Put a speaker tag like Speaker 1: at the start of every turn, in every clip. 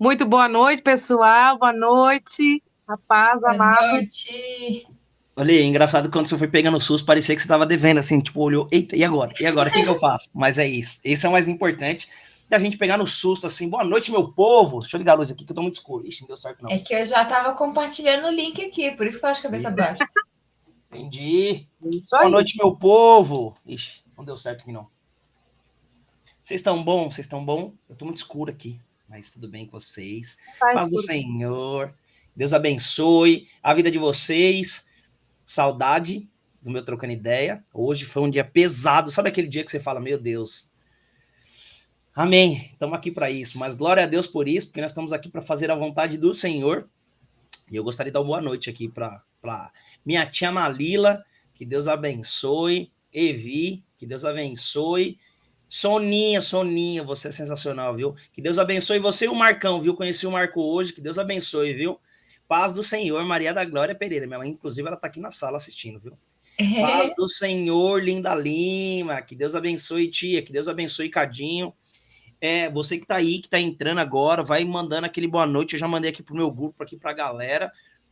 Speaker 1: Muito boa noite, pessoal. Boa noite. A paz,
Speaker 2: Boa
Speaker 1: amados.
Speaker 2: noite.
Speaker 3: Olha aí, engraçado que quando você foi pegando o SUS, parecia que você tava devendo, assim, tipo, olhou, eita, e agora? E agora, o que eu faço? Mas é isso. Esse é o mais importante, da gente pegar no susto, assim, boa noite, meu povo. Deixa eu ligar a luz aqui, que eu tô muito escuro. Ixi, não deu certo, não.
Speaker 2: É que eu já estava compartilhando o link aqui, por isso que eu tava de cabeça baixa.
Speaker 3: Entendi.
Speaker 1: Isso
Speaker 3: Boa
Speaker 1: aí.
Speaker 3: noite, meu povo. Ixi, não deu certo aqui, não. Vocês estão bom? Vocês estão bom? Eu tô muito escuro aqui, mas tudo bem com vocês.
Speaker 1: Tá
Speaker 3: Paz do
Speaker 1: escuro.
Speaker 3: Senhor. Deus abençoe a vida de vocês. Saudade do meu trocando ideia. Hoje foi um dia pesado. Sabe aquele dia que você fala, meu Deus, amém, estamos aqui para isso. Mas glória a Deus por isso, porque nós estamos aqui para fazer a vontade do Senhor. E eu gostaria de dar uma boa noite aqui para minha tia Malila, que Deus abençoe. Evi, que Deus abençoe. Soninha, você é sensacional, viu? Que Deus abençoe você e o Marcão, viu? Conheci o Marco hoje, que Deus abençoe, viu? Paz do Senhor, Maria da Glória Pereira. Minha mãe, inclusive, ela tá aqui na sala assistindo, viu? Paz do Senhor, Linda Lima. Que Deus abençoe, tia. Que Deus abençoe, Cadinho. Você que tá aí, que tá entrando agora, vai mandando aquele boa noite. Eu já mandei aqui pro meu grupo, aqui pra galera,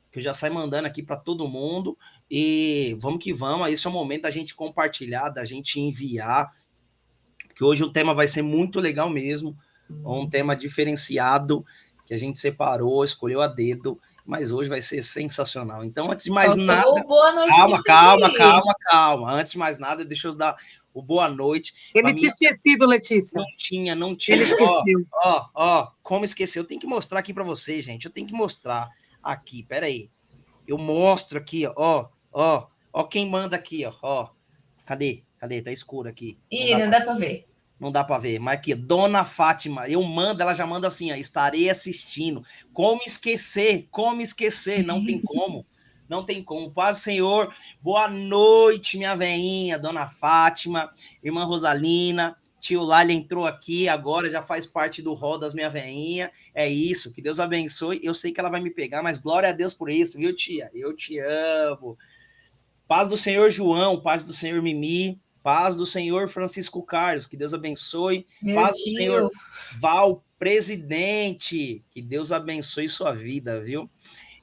Speaker 3: que eu já saio mandando aqui para todo mundo. E vamos que vamos. Esse é o momento da gente compartilhar, da gente enviar, porque hoje o tema vai ser muito legal mesmo. Um tema diferenciado, que a gente separou, escolheu a dedo, mas hoje vai ser sensacional. Então, antes de mais nada,
Speaker 2: Faltou boa noite de sempre.
Speaker 3: calma. Antes de mais nada, deixa eu dar o boa noite.
Speaker 1: Ele tinha esquecido, Letícia.
Speaker 3: Não
Speaker 1: Ele
Speaker 3: tinha.
Speaker 1: esqueceu.
Speaker 3: Como esquecer? Eu tenho que mostrar aqui para vocês, gente. Eu tenho que mostrar aqui, peraí. Eu mostro aqui, ó quem manda aqui, ó. Cadê? Tá escuro aqui.
Speaker 2: Ih, não dá pra ver.
Speaker 3: Não dá para ver, mas aqui, Dona Fátima, eu mando, ela já manda assim, ó, estarei assistindo. Como esquecer? Não tem como. Não tem como. Paz, Senhor. Boa noite, minha veinha, Dona Fátima, irmã Rosalina, tio Lália entrou aqui, agora já faz parte do rol das minha veinha. É isso, que Deus abençoe. Eu sei que ela vai me pegar, mas glória a Deus por isso, viu, tia? Eu te amo. Paz do Senhor João, paz do Senhor Mimi, paz do Senhor Francisco Carlos, que Deus abençoe.
Speaker 2: Meu
Speaker 3: Paz do Senhor
Speaker 2: tio.
Speaker 3: Val, presidente, que Deus abençoe sua vida, viu?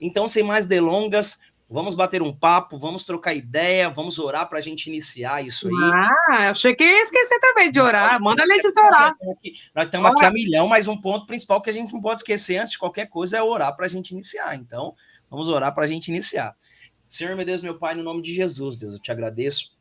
Speaker 3: Então, sem mais delongas, vamos bater um papo, vamos trocar ideia, vamos orar para a gente iniciar isso aí.
Speaker 1: Achei que ia esquecer também de orar. Manda a Letícia orar.
Speaker 3: Nós estamos aqui a milhão, mas um ponto principal que a gente não pode esquecer antes de qualquer coisa é orar para a gente iniciar. Então, vamos orar para a gente iniciar. Senhor, meu Deus, meu Pai, no nome de Jesus, Deus, eu te agradeço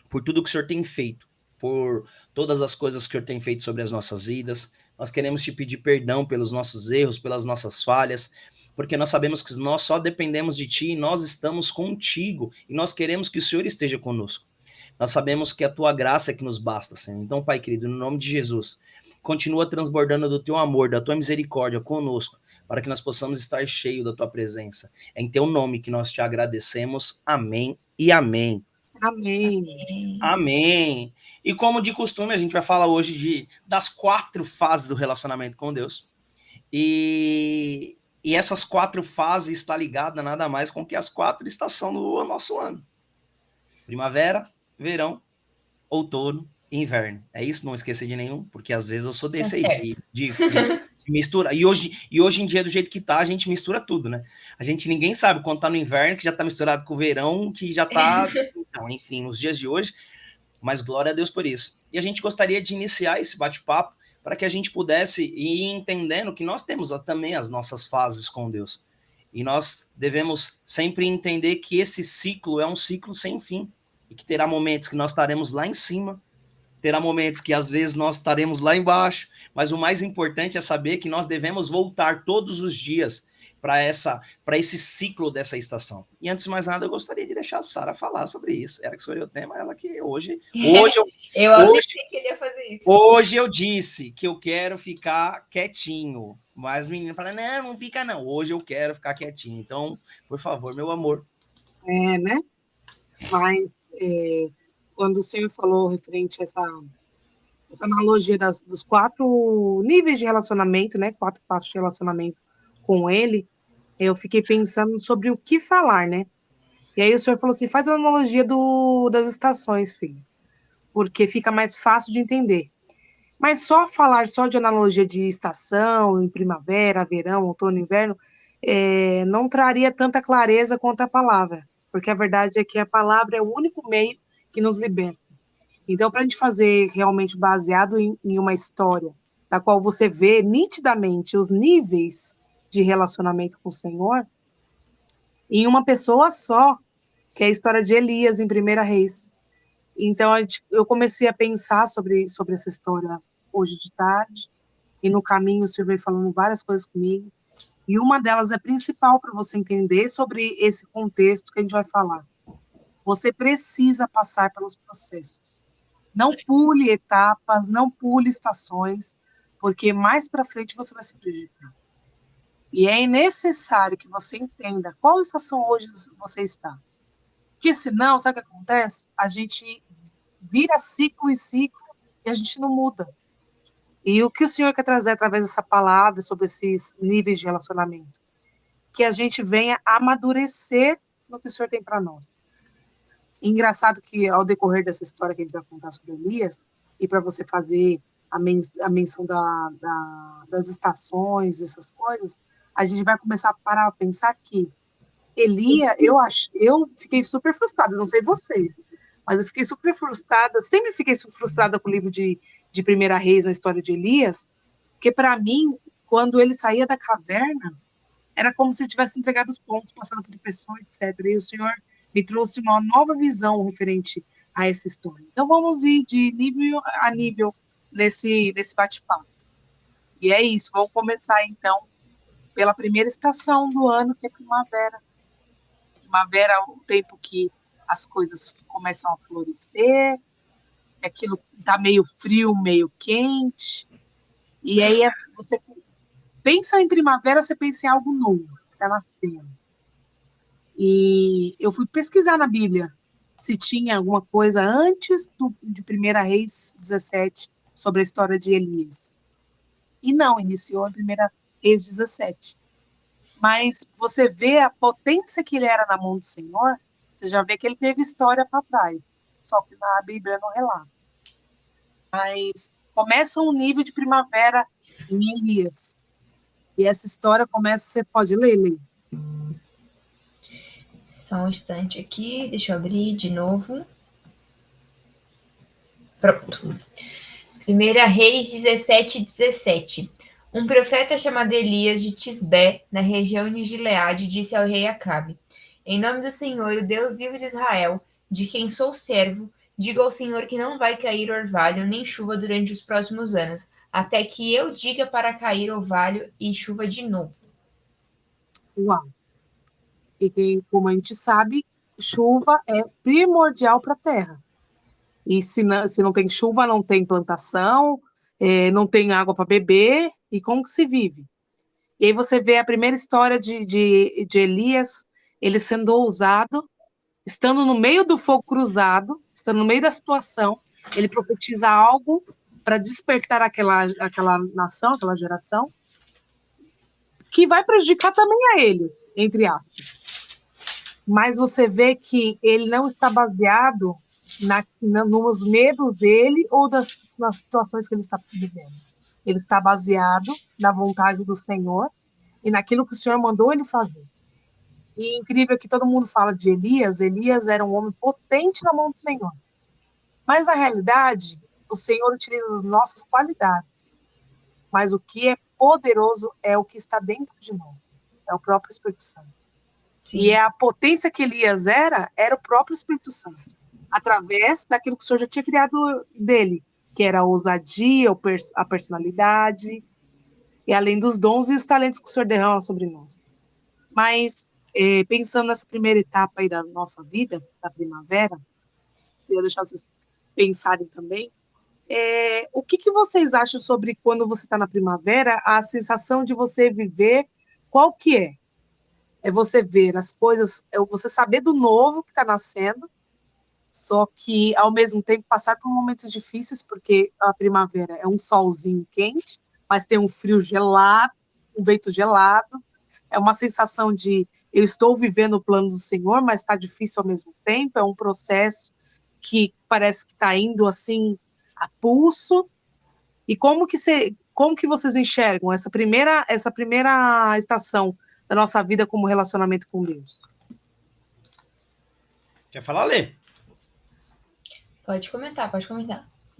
Speaker 3: por tudo que o Senhor tem feito, por todas as coisas que o Senhor tem feito sobre as nossas vidas. Nós queremos te pedir perdão pelos nossos erros, pelas nossas falhas, porque nós sabemos que nós só dependemos de Ti e nós estamos contigo, e nós queremos que o Senhor esteja conosco. Nós sabemos que a Tua graça é que nos basta, Senhor. Então, Pai querido, no nome de Jesus, continua transbordando do Teu amor, da Tua misericórdia conosco, para que nós possamos estar cheios da Tua presença. É em Teu nome que nós te agradecemos. Amém e amém.
Speaker 1: Amém.
Speaker 3: Amém. E como de costume, a gente vai falar hoje das 4 fases do relacionamento com Deus. E essas 4 fases estão ligadas nada mais com que as 4 estações do nosso ano. Primavera, verão, outono e inverno. É isso? Não esquecer de nenhum, porque às vezes eu sou desse aí, de mistura. E hoje em dia, do jeito que tá, a gente mistura tudo, né? Ninguém sabe quando tá no inverno, que já tá misturado com o verão, que já tá... Então, enfim, nos dias de hoje, mas glória a Deus por isso. E a gente gostaria de iniciar esse bate-papo para que a gente pudesse ir entendendo que nós temos também as nossas fases com Deus. E nós devemos sempre entender que esse ciclo é um ciclo sem fim. E que terá momentos que nós estaremos lá em cima, terá momentos que às vezes nós estaremos lá embaixo, mas o mais importante é saber que nós devemos voltar todos os dias para esse ciclo dessa estação. E antes de mais nada, eu gostaria de deixar a Sara falar sobre isso. Ela que escolheu o tema, ela que hoje
Speaker 2: eu avisei que ele ia fazer isso.
Speaker 3: Hoje eu disse que eu quero ficar quietinho, mas o menino fala, não fica não. Hoje eu quero ficar quietinho. Então, por favor, meu amor.
Speaker 1: Né? Mas quando o senhor falou referente a essa analogia dos 4 níveis de relacionamento, né? 4 passos de relacionamento com ele, eu fiquei pensando sobre o que falar, né? E aí o senhor falou assim, faz a analogia das estações, filho, porque fica mais fácil de entender. Mas só falar só de analogia de estação, em primavera, verão, outono, inverno, não traria tanta clareza quanto a palavra, porque a verdade é que a palavra é o único meio que nos liberta. Então, para a gente fazer realmente baseado em uma história, da qual você vê nitidamente os níveis de relacionamento com o Senhor, em uma pessoa só, que é a história de Elias em 1 Reis. Então, eu comecei a pensar sobre essa história hoje de tarde, e no caminho o Senhor veio falando várias coisas comigo, e uma delas é principal para você entender sobre esse contexto que a gente vai falar. Você precisa passar pelos processos. Não pule etapas, não pule estações, porque mais para frente você vai se prejudicar. E é necessário que você entenda qual estação hoje você está. Porque senão, sabe o que acontece? A gente vira ciclo em ciclo e a gente não muda. E o que o Senhor quer trazer através dessa palavra sobre esses níveis de relacionamento? Que a gente venha amadurecer no que o Senhor tem para nós. E engraçado que ao decorrer dessa história que a gente vai contar sobre Elias, e para você fazer a menção das estações, essas coisas, a gente vai começar a parar a pensar que Elias, eu fiquei super frustrada, não sei vocês, mas eu fiquei super frustrada, sempre fiquei frustrada com o livro de 1 Reis, a história de Elias, porque para mim, quando ele saía da caverna, era como se ele tivesse entregado os pontos, passando por pessoa, etc. E o Senhor me trouxe uma nova visão referente a essa história. Então vamos ir de nível a nível nesse bate-papo. E é isso, vamos começar então pela primeira estação do ano, que é primavera. Primavera é o tempo que as coisas começam a florescer, aquilo está meio frio, meio quente, e aí você pensa em primavera, você pensa em algo novo, que está nascendo. E eu fui pesquisar na Bíblia se tinha alguma coisa antes de 1 Reis 17 sobre a história de Elias. E não, iniciou em 1 Reis 17. Mas você vê a potência que ele era na mão do Senhor, você já vê que ele teve história para trás, só que na Bíblia não relata. Mas começa um nível de primavera em Elias. E essa história começa, você pode ler, Lê?
Speaker 2: Só um instante aqui, deixa eu abrir de novo. Pronto. 1 Reis 17:17. Um profeta chamado Elias de Tisbé, na região de Gileade, disse ao rei Acabe: Em nome do Senhor, o Deus vivo de Israel, de quem sou servo, diga ao Senhor que não vai cair orvalho nem chuva durante os próximos anos, até que eu diga para cair orvalho e chuva de novo.
Speaker 1: Uau! E que, como a gente sabe, chuva é primordial para a terra. E se não tem chuva, não tem plantação, não tem água para beber, e como que se vive? E aí você vê a primeira história de Elias, ele sendo ousado, estando no meio do fogo cruzado, estando no meio da situação, ele profetiza algo para despertar aquela nação, aquela geração, que vai prejudicar também a ele, entre aspas. Mas você vê que ele não está baseado nos medos dele ou nas situações que ele está vivendo. Ele está baseado na vontade do Senhor e naquilo que o Senhor mandou ele fazer. E incrível que todo mundo fala de Elias. Elias era um homem potente na mão do Senhor. Mas, na realidade, o Senhor utiliza as nossas qualidades. Mas o que é poderoso é o que está dentro de nós. É o próprio Espírito Santo. Sim. E a potência que Elias era o próprio Espírito Santo. Através daquilo que o Senhor já tinha criado dele, que era a ousadia, a personalidade, e além dos dons e os talentos que o Senhor derrama sobre nós. Mas, pensando nessa primeira etapa aí da nossa vida, da primavera, queria deixar vocês pensarem também, o que vocês acham sobre quando você está na primavera, a sensação de você viver, qual que é? É você ver as coisas, é você saber do novo que está nascendo, só que, ao mesmo tempo, passar por momentos difíceis, porque a primavera é um solzinho quente, mas tem um frio gelado, um vento gelado, é uma sensação de eu estou vivendo o plano do Senhor, mas está difícil ao mesmo tempo, é um processo que parece que está indo assim a pulso, E como que vocês enxergam essa primeira estação da nossa vida como relacionamento com Deus?
Speaker 3: Quer falar, Lê?
Speaker 2: Pode comentar.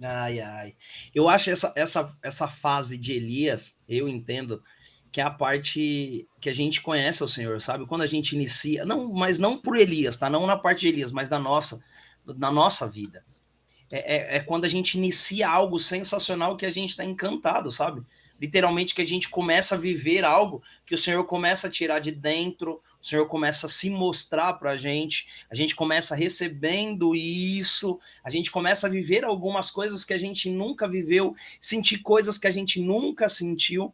Speaker 3: Ai. Eu acho essa fase de Elias, eu entendo que é a parte que a gente conhece o Senhor, sabe? Quando a gente inicia, não, mas não por Elias, tá? Não na parte de Elias, mas na nossa vida. É quando a gente inicia algo sensacional que a gente está encantado, sabe? Literalmente que a gente começa a viver algo que o Senhor começa a tirar de dentro, o Senhor começa a se mostrar para a gente começa recebendo isso, a gente começa a viver algumas coisas que a gente nunca viveu, sentir coisas que a gente nunca sentiu,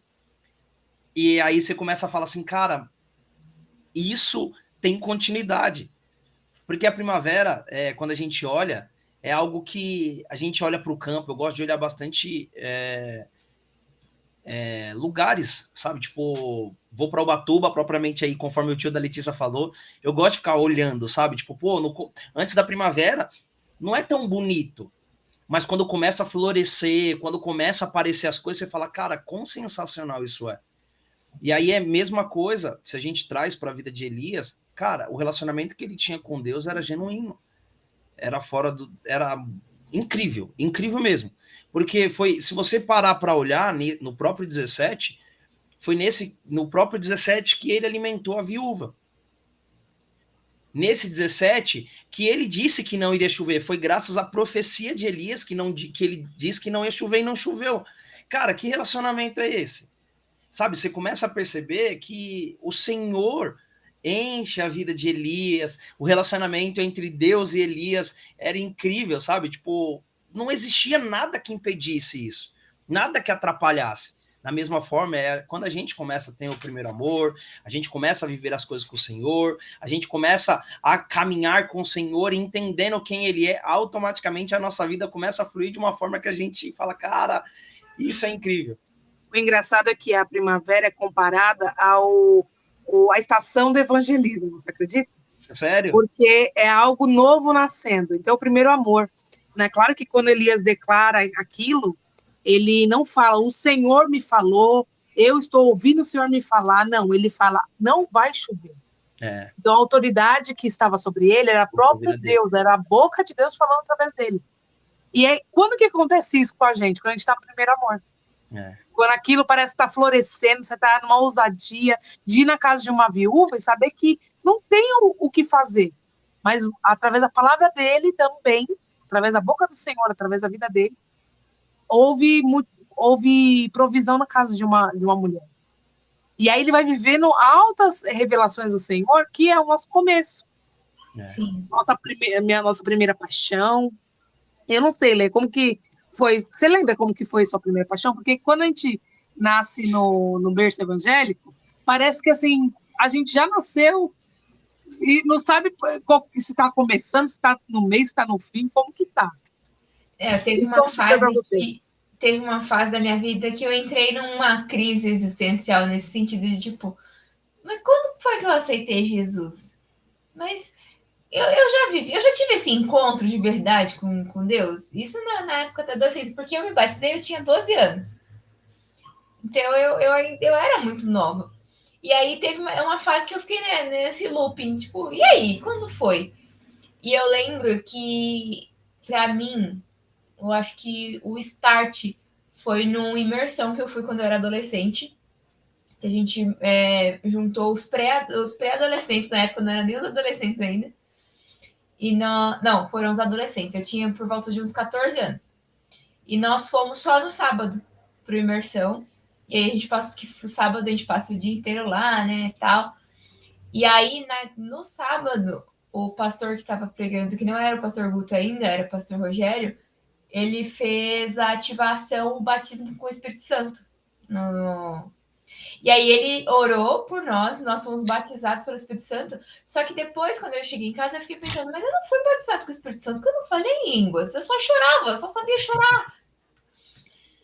Speaker 3: e aí você começa a falar assim, cara, isso tem continuidade. Porque a primavera, quando a gente olha, é algo que a gente olha para o campo. Eu gosto de olhar bastante lugares, sabe? Tipo, vou para Ubatuba, propriamente aí, conforme o tio da Letícia falou. Eu gosto de ficar olhando, sabe? Tipo, pô, antes da primavera, não é tão bonito. Mas quando começa a florescer, quando começa a aparecer as coisas, você fala, cara, quão sensacional isso é. E aí é a mesma coisa, se a gente traz para a vida de Elias, cara, o relacionamento que ele tinha com Deus era genuíno. Era incrível, incrível mesmo. Porque se você parar para olhar no próprio 17, foi no próprio 17 que ele alimentou a viúva. Nesse 17, que ele disse que não iria chover, foi graças à profecia de Elias que ele disse que não ia chover e não choveu. Cara, que relacionamento é esse? Sabe, você começa a perceber que o Senhor enche a vida de Elias, o relacionamento entre Deus e Elias era incrível, sabe? Tipo, não existia nada que impedisse isso, nada que atrapalhasse. Da mesma forma, quando a gente começa a ter o primeiro amor, a gente começa a viver as coisas com o Senhor, a gente começa a caminhar com o Senhor, entendendo quem Ele é, automaticamente a nossa vida começa a fluir de uma forma que a gente fala, cara, isso é incrível.
Speaker 1: O engraçado é que a primavera é comparada à estação do evangelismo, você acredita?
Speaker 3: Sério?
Speaker 1: Porque é algo novo nascendo. Então, o primeiro amor. Né? Claro que quando Elias declara aquilo, ele não fala, o Senhor me falou, eu estou ouvindo o Senhor me falar. Não, ele fala, não vai chover. Então, a autoridade que estava sobre ele era o próprio Deus, era a boca de Deus falando através dele. E aí, quando que acontece isso com a gente? Quando a gente está no primeiro amor. Quando aquilo parece estar florescendo, você está numa ousadia de ir na casa de uma viúva e saber que não tem o que fazer. Mas através da palavra dele também, através da boca do Senhor, através da vida dele, houve provisão na casa de uma mulher. E aí ele vai vivendo altas revelações do Senhor, que é o nosso começo.
Speaker 2: Sim.
Speaker 1: Nossa primeira paixão. Eu não sei, Lê, como que foi? Você lembra como que foi sua primeira paixão? Porque quando a gente nasce no berço evangélico, parece que assim, a gente já nasceu e não sabe se está começando, se está no meio, se está no fim, como que tá.
Speaker 2: Teve uma fase da minha vida que eu entrei numa crise existencial nesse sentido de tipo, mas quando foi que eu aceitei Jesus? Mas eu já tive esse encontro de verdade com Deus. Isso na época da adolescência, porque eu me batizei, eu tinha 12 anos. Então eu era muito nova. E aí teve uma fase que eu fiquei nesse looping, tipo, e aí, quando foi? E eu lembro que, pra mim, eu acho que o start foi numa imersão que eu fui quando eu era adolescente. Que a gente juntou os pré-adolescentes, na época não eram nem os adolescentes ainda. E não, foram os adolescentes. Eu tinha por volta de uns 14 anos. E nós fomos só no sábado para imersão. E aí a gente sábado a gente passa o dia inteiro lá, né, tal. E aí no sábado, o pastor que estava pregando, que não era o pastor Guto ainda, era o pastor Rogério, ele fez a ativação, o batismo com o Espírito Santo. E aí ele orou por nós fomos batizados pelo Espírito Santo. Só que depois, quando eu cheguei em casa, eu fiquei pensando, mas eu não fui batizado com o Espírito Santo, porque eu não falei em línguas, eu só chorava, eu só sabia chorar.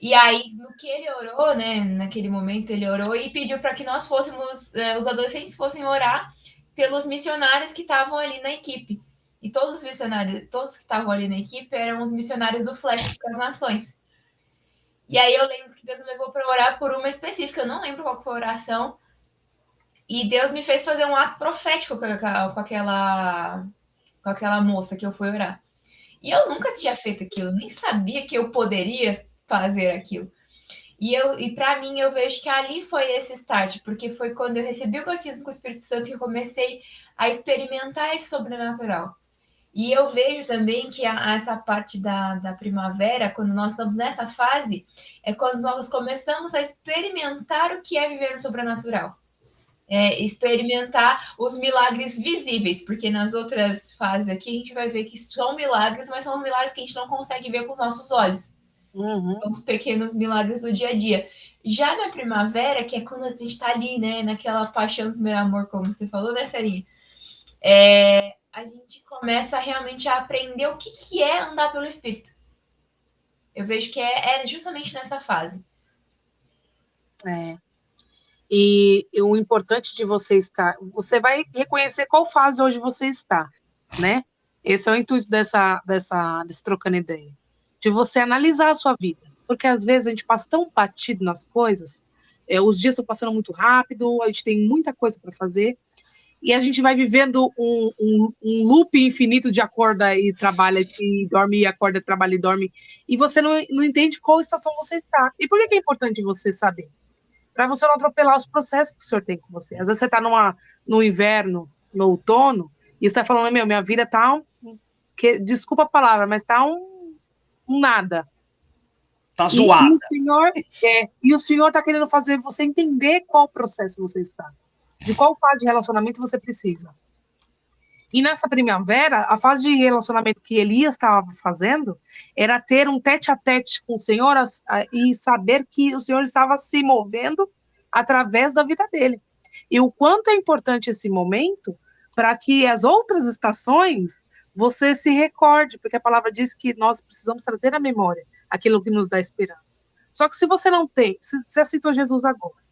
Speaker 2: E aí, no que ele orou, né, naquele momento ele orou e pediu para que nós fôssemos, os adolescentes fossem orar pelos missionários que estavam ali na equipe. E todos os missionários, todos que estavam ali na equipe eram os missionários do Flecha para as Nações. E aí eu lembro que Deus me levou para orar por uma específica, eu não lembro qual foi a oração, e Deus me fez fazer um ato profético com aquela moça que eu fui orar. E eu nunca tinha feito aquilo, nem sabia que eu poderia fazer aquilo. E para mim, eu vejo que ali foi esse start, porque foi quando eu recebi o batismo com o Espírito Santo que eu comecei a experimentar esse sobrenatural. E eu vejo também que essa parte da primavera, quando nós estamos nessa fase, é quando nós começamos a experimentar o que é viver no sobrenatural. Experimentar os milagres visíveis, porque nas outras fases aqui a gente vai ver que são milagres, mas são milagres que a gente não consegue ver com os nossos olhos. São os pequenos milagres do dia a dia. Já na primavera, que é quando a gente está ali, né, naquela paixão do primeiro amor, como você falou, né, Serinha? A gente começa realmente a aprender o que é andar pelo Espírito. Eu vejo que é justamente nessa fase.
Speaker 1: E o importante de você estar, você vai reconhecer qual fase hoje você está, né? Esse é o intuito desse trocando ideia, de você analisar a sua vida, porque às vezes a gente passa tão batido nas coisas, os dias estão passando muito rápido, a gente tem muita coisa para fazer, e a gente vai vivendo um loop infinito de acorda e trabalha e dorme, e acorda, trabalha e dorme, e você não entende qual estação você está. E por que é importante você saber? Para você não atropelar os processos que o senhor tem com você. Às vezes você está no inverno, no outono, e você está falando, minha vida está desculpa a palavra, mas está um nada.
Speaker 3: Tá zoada.
Speaker 1: E o senhor está querendo fazer você entender qual processo você está, de qual fase de relacionamento você precisa. E nessa primavera, a fase de relacionamento que Elias estava fazendo era ter um tete-a-tete com o Senhor e saber que o Senhor estava se movendo através da vida dele. E o quanto é importante esse momento para que as outras estações você se recorde, porque a palavra diz que nós precisamos trazer à memória aquilo que nos dá esperança. Só que se você não tem, se você aceitou Jesus agora,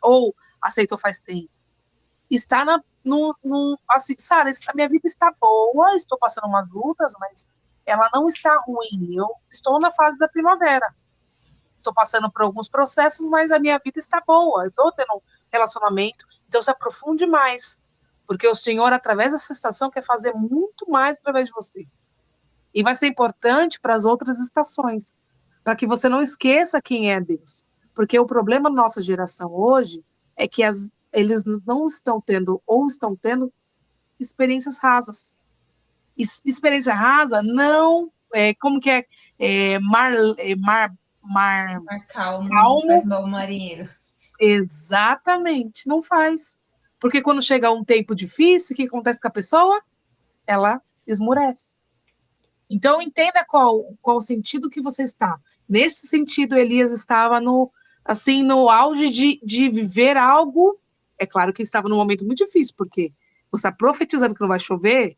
Speaker 1: ou aceitou faz tempo, está assim, Sara, a minha vida está boa, estou passando umas lutas, mas ela não está ruim. Eu estou na fase da primavera. Estou passando por alguns processos, mas a minha vida está boa. Eu estou tendo um relacionamento, então se aprofunde mais, porque o Senhor, através dessa estação, quer fazer muito mais através de você. E vai ser importante para as outras estações, para que você não esqueça quem é Deus. Porque o problema da nossa geração hoje é que eles não estão tendo, ou estão tendo, experiências rasas. Experiência rasa não, como que mar
Speaker 2: calmo, faz mal marinheiro.
Speaker 1: Exatamente, não faz. Porque quando chega um tempo difícil, o que acontece com a pessoa? Ela esmurece. Então, entenda qual o sentido que você está. Nesse sentido, Elias estava no auge de viver algo. É claro que estava num momento muito difícil, porque você está profetizando que não vai chover,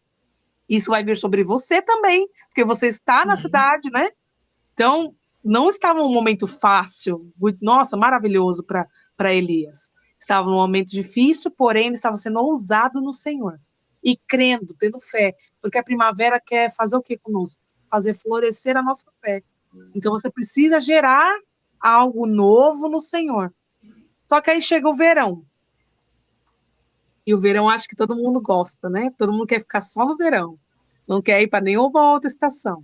Speaker 1: isso vai vir sobre você também, porque você está na cidade, né? Então, não estava um momento fácil, nossa, maravilhoso para Elias. Estava num momento difícil, porém, ele estava sendo ousado no Senhor. E crendo, tendo fé, porque a primavera quer fazer o que conosco? Fazer florescer a nossa fé. Então, você precisa gerar algo novo no Senhor. Só que aí chega o verão. E o verão acho que todo mundo gosta, né? Todo mundo quer ficar só no verão. Não quer ir para nenhuma outra estação.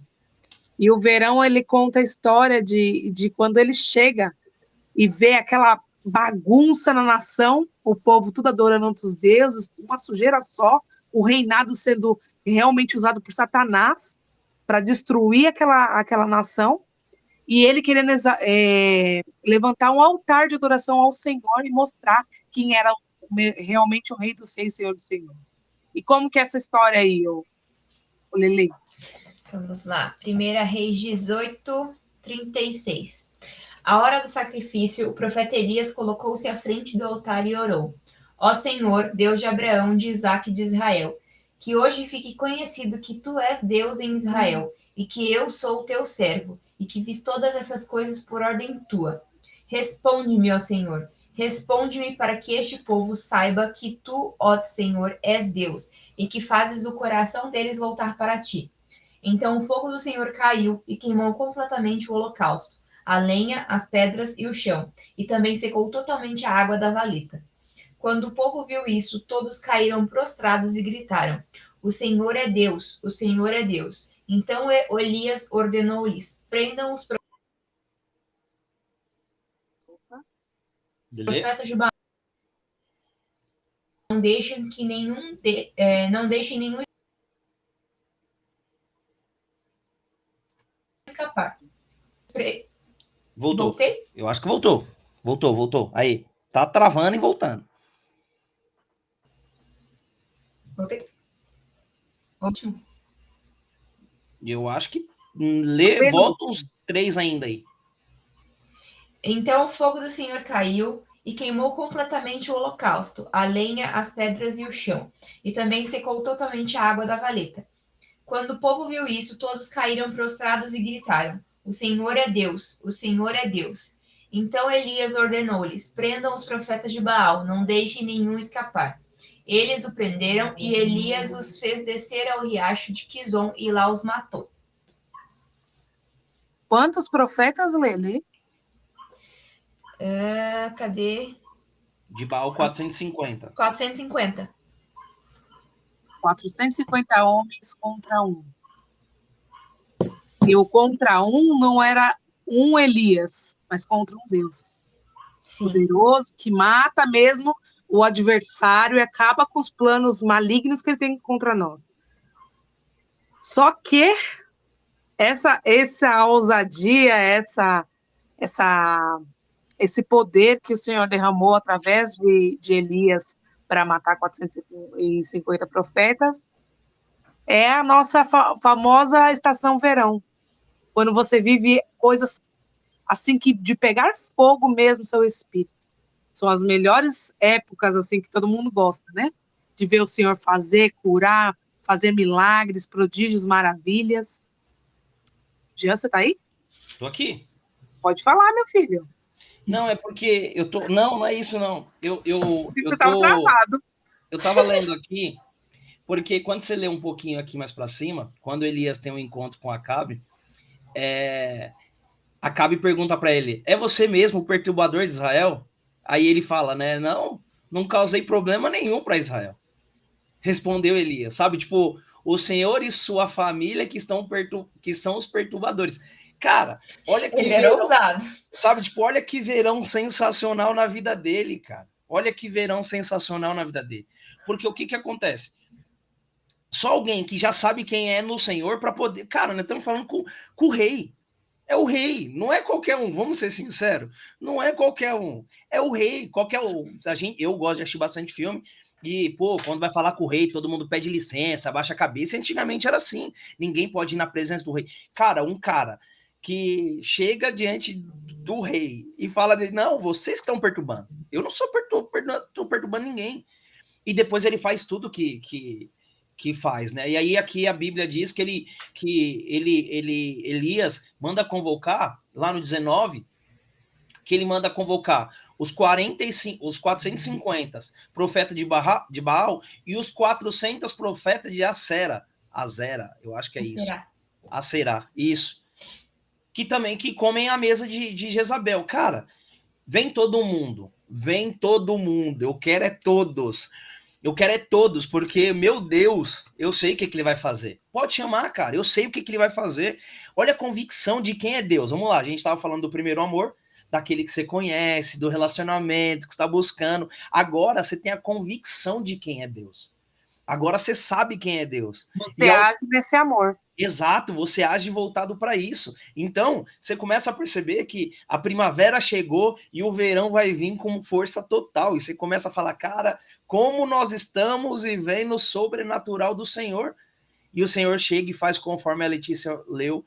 Speaker 1: E o verão, ele conta a história de quando ele chega e vê aquela bagunça na nação, o povo tudo adorando outros deuses, uma sujeira só, o reinado sendo realmente usado por Satanás para destruir aquela nação, e ele querendo levantar um altar de adoração ao Senhor e mostrar quem era realmente o rei dos reis, Senhor dos senhores. E como que é essa história aí, o Lele?
Speaker 2: Vamos lá. 1 Reis 18, 36. À hora do sacrifício, o profeta Elias colocou-se à frente do altar e orou. Ó Senhor, Deus de Abraão, de Isaque e de Israel, que hoje fique conhecido que tu és Deus em Israel, e que eu sou o teu servo, e que fiz todas essas coisas por ordem tua. Responde-me, ó Senhor, responde-me para que este povo saiba que tu, ó Senhor, és Deus, e que fazes o coração deles voltar para ti. Então o fogo do Senhor caiu e queimou completamente o holocausto, a lenha, as pedras e o chão, e também secou totalmente a água da valeta. Quando o povo viu isso, todos caíram prostrados e gritaram: O Senhor é Deus, o Senhor é Deus. Então Elias ordenou-lhes: prendam os
Speaker 3: Lê?
Speaker 2: profetas de Baal, não deixem que não deixem nenhum escapar.
Speaker 3: Voltou.
Speaker 2: Voltei?
Speaker 3: Eu acho que voltou. Voltou. Aí. Tá travando e voltando.
Speaker 2: Voltei. Ótimo.
Speaker 3: Eu acho que
Speaker 1: Penúltimo.
Speaker 3: volta uns 3 ainda aí.
Speaker 2: Então o fogo do Senhor caiu e queimou completamente o holocausto, a lenha, as pedras e o chão, e também secou totalmente a água da valeta. Quando o povo viu isso, todos caíram prostrados e gritaram: O Senhor é Deus, o Senhor é Deus. Então Elias ordenou-lhes: prendam os profetas de Baal, não deixem nenhum escapar. Eles o prenderam e Elias os fez descer ao riacho de Quizon e lá os matou.
Speaker 1: Quantos profetas, Lele?
Speaker 2: Cadê?
Speaker 3: De Baal 450.
Speaker 2: 450.
Speaker 1: 450 homens contra um. E o contra um não era um Elias, mas contra um Deus.
Speaker 2: Sim.
Speaker 1: Poderoso, que mata mesmo o adversário e acaba com os planos malignos que ele tem contra nós. Só que essa ousadia, esse poder que o Senhor derramou através de Elias para matar 450 profetas é a nossa famosa estação verão. Quando você vive coisas assim que de pegar fogo mesmo seu espírito. São as melhores épocas assim que todo mundo gosta, né? De ver o Senhor fazer, curar, fazer milagres, prodígios, maravilhas. Jean, você tá aí?
Speaker 3: Tô aqui.
Speaker 1: Pode falar, meu filho.
Speaker 3: Não, é porque eu tô. Não é isso, não.
Speaker 1: Você tava travado.
Speaker 3: Eu tava lendo aqui, porque quando você lê um pouquinho aqui mais para cima, quando Elias tem um encontro com Acabe, Acabe pergunta para ele: é você mesmo o perturbador de Israel? Aí ele fala, né? Não causei problema nenhum para Israel. Respondeu Elias, sabe? Tipo, o Senhor e sua família que são os perturbadores. Cara, olha que
Speaker 2: Ele era ousado.
Speaker 3: Sabe? Tipo, olha que verão sensacional na vida dele, cara. Olha que verão sensacional na vida dele. Porque o que acontece? Só alguém que já sabe quem é no Senhor para poder. Cara, nós estamos falando com o rei. É o rei, não é qualquer um, vamos ser sinceros. Não é qualquer um. É o rei, qualquer um. Eu gosto de assistir bastante filme. E, pô, quando vai falar com o rei, todo mundo pede licença, abaixa a cabeça. E antigamente era assim. Ninguém pode ir na presença do rei. Cara, um cara que chega diante do rei e fala dele, não, vocês que estão perturbando. Eu não sou perturbando ninguém. E depois ele faz tudo que faz, né? E aí aqui a Bíblia diz que Elias manda convocar, lá no 19, que ele manda convocar os 450 profetas de Baal e os 400 profetas de Azera, eu acho que é isso. Aserá, isso. Que também que comem a mesa de Jezabel. Cara, vem todo mundo, eu quero é todos. Eu quero é todos, porque, meu Deus, eu sei o que ele vai fazer. Pode chamar, cara, eu sei o que ele vai fazer. Olha a convicção de quem é Deus. Vamos lá, a gente estava falando do primeiro amor, daquele que você conhece, do relacionamento que está buscando. Agora você tem a convicção de quem é Deus. Agora você sabe quem é Deus.
Speaker 1: Você age nesse amor.
Speaker 3: Exato, você age voltado para isso. Então, você começa a perceber que a primavera chegou e o verão vai vir com força total. E você começa a falar, cara, como nós estamos vivendo o sobrenatural do Senhor. E o Senhor chega e faz conforme a Letícia leu.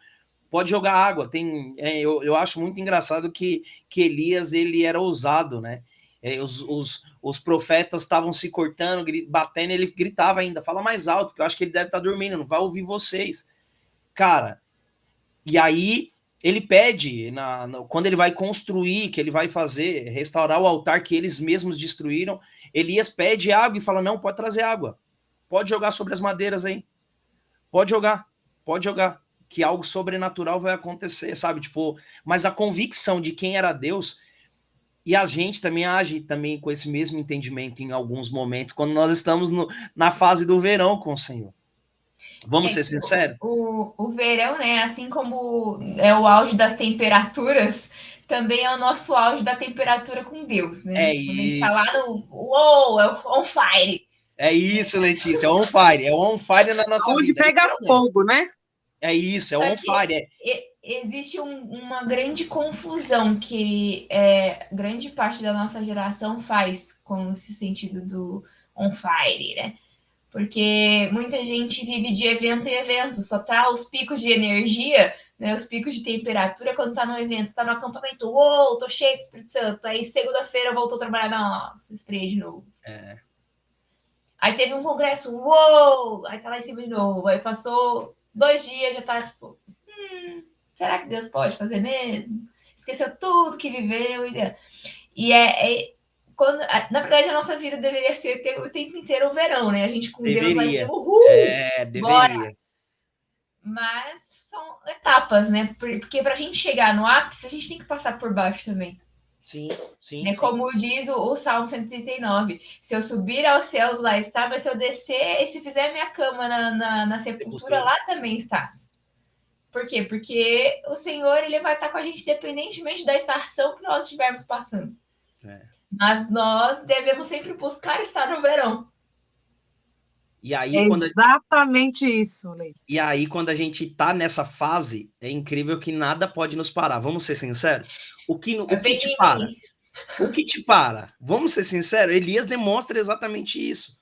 Speaker 3: Pode jogar água. Eu acho muito engraçado que Elias ele era ousado, né? Os profetas estavam se cortando, batendo, ele gritava ainda, fala mais alto, porque eu acho que ele deve estar dormindo, não vai ouvir vocês. Cara, e aí ele pede, quando ele vai construir, que ele vai fazer, restaurar o altar que eles mesmos destruíram, Elias pede água e fala, não, pode trazer água, pode jogar sobre as madeiras aí, pode jogar, que algo sobrenatural vai acontecer, sabe? Tipo, mas a convicção de quem era Deus, e a gente também age também com esse mesmo entendimento em alguns momentos, quando nós estamos na fase do verão com o Senhor. Vamos ser sinceros?
Speaker 2: O verão, né, assim como é o auge das temperaturas, também é o nosso auge da temperatura com Deus, né?
Speaker 3: É
Speaker 2: Quando a gente tá lá
Speaker 3: isso.
Speaker 2: no uou, é o on fire.
Speaker 3: É isso, Letícia, é on fire. É on fire na nossa
Speaker 1: Onde
Speaker 3: vida,
Speaker 1: pega
Speaker 3: literalmente.
Speaker 1: fogo, né?
Speaker 3: É isso, é
Speaker 2: Só
Speaker 3: on
Speaker 2: que
Speaker 3: fire.
Speaker 2: existe uma grande confusão que grande parte da nossa geração faz com esse sentido do on fire, né? Porque muita gente vive de evento em evento, só tá os picos de energia, né, os picos de temperatura quando tá no evento, tá no acampamento, uou, tô cheio de Espírito Santo, aí segunda-feira voltou a trabalhar, nossa, estreia de novo.
Speaker 3: É.
Speaker 2: Aí teve um congresso, uou, aí tá lá em cima de novo, aí passou 2 dias, já tá tipo, será que Deus pode fazer mesmo? Esqueceu tudo que viveu, e quando, na verdade, a nossa vida deveria ser o tempo inteiro o verão, né? A gente com Deus lá em
Speaker 3: Deveria.
Speaker 2: cima, uhul, bora!
Speaker 3: Deveria.
Speaker 2: Mas são etapas, né? Porque para a gente chegar no ápice, a gente tem que passar por baixo também.
Speaker 3: Sim, sim,
Speaker 2: Né?
Speaker 3: sim.
Speaker 2: Como diz o Salmo 139, se eu subir aos céus, lá está, mas se eu descer e se fizer minha cama na sepultura, lá também estás. Por quê? Porque o Senhor ele vai estar com a gente independentemente da estação que nós estivermos passando. Mas nós devemos sempre buscar estar no verão.
Speaker 3: E aí,
Speaker 1: Exatamente isso, Leite.
Speaker 3: E aí, quando a gente tá nessa fase, é incrível que nada pode nos parar. Vamos ser sinceros? O que te para? O que te para? Vamos ser sinceros? Elias demonstra exatamente isso.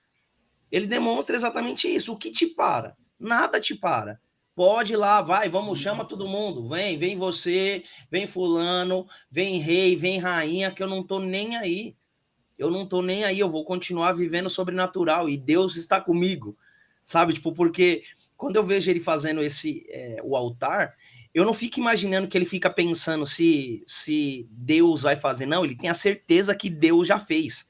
Speaker 3: Ele demonstra exatamente isso. O que te para? Nada te para. Pode ir lá, vai, vamos, chama todo mundo. Vem você, vem fulano, vem rei, vem rainha, que eu não tô nem aí. Eu não tô nem aí, eu vou continuar vivendo sobrenatural e Deus está comigo. Sabe? Tipo, porque quando eu vejo ele fazendo o altar, eu não fico imaginando que ele fica pensando se Deus vai fazer. Não, ele tem a certeza que Deus já fez.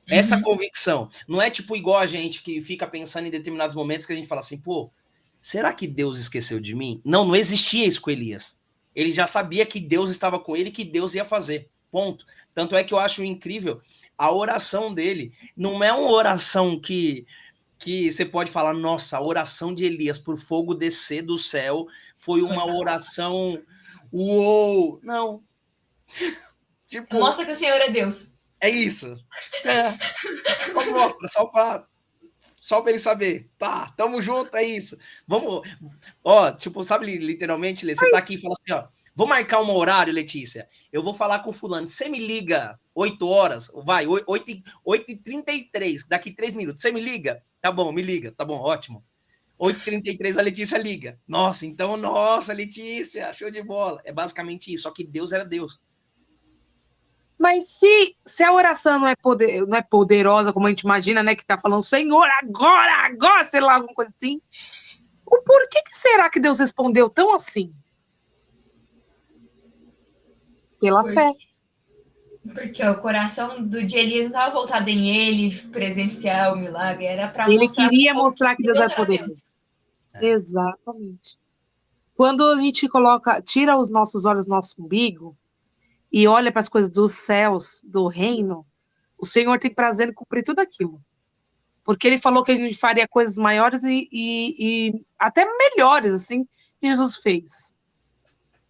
Speaker 3: Essa convicção. Não é tipo igual a gente que fica pensando em determinados momentos que a gente fala assim, pô, será que Deus esqueceu de mim? Não existia isso com Elias. Ele já sabia que Deus estava com ele e que Deus ia fazer. Ponto. Tanto é que eu acho incrível a oração dele. Não é uma oração que você pode falar, nossa, a oração de Elias por fogo descer do céu foi uma oração uou. Não. Tipo,
Speaker 2: mostra que o Senhor é Deus.
Speaker 3: É isso. Só mostra, só pra ele saber. Tá, tamo junto, é isso. Vamos. Ó, tipo, sabe, literalmente, você tá aqui e fala assim, ó. Vou marcar um horário, Letícia. Eu vou falar com o fulano. Você me liga 8 horas? Vai, 8h33, daqui 3 minutos. Você me liga? Tá bom, me liga. Tá bom, ótimo. 8h33 a Letícia liga. Nossa, então, nossa, Letícia, show de bola. É basicamente isso, só que Deus era Deus.
Speaker 1: Mas se a oração não é poderosa, como a gente imagina, né? Que tá falando, Senhor, agora, sei lá, alguma coisa assim. O porquê que será que Deus respondeu tão assim? Pela fé.
Speaker 2: Porque o coração do de Elias não estava voltado em ele presenciar o milagre, era para
Speaker 1: Ele queria mostrar que Deus era poderoso.
Speaker 2: Deus.
Speaker 1: Exatamente. Quando a gente tira os nossos olhos do nosso umbigo e olha para as coisas dos céus, do reino, o Senhor tem prazer em cumprir tudo aquilo. Porque ele falou que a gente faria coisas maiores e até melhores, assim, que Jesus fez.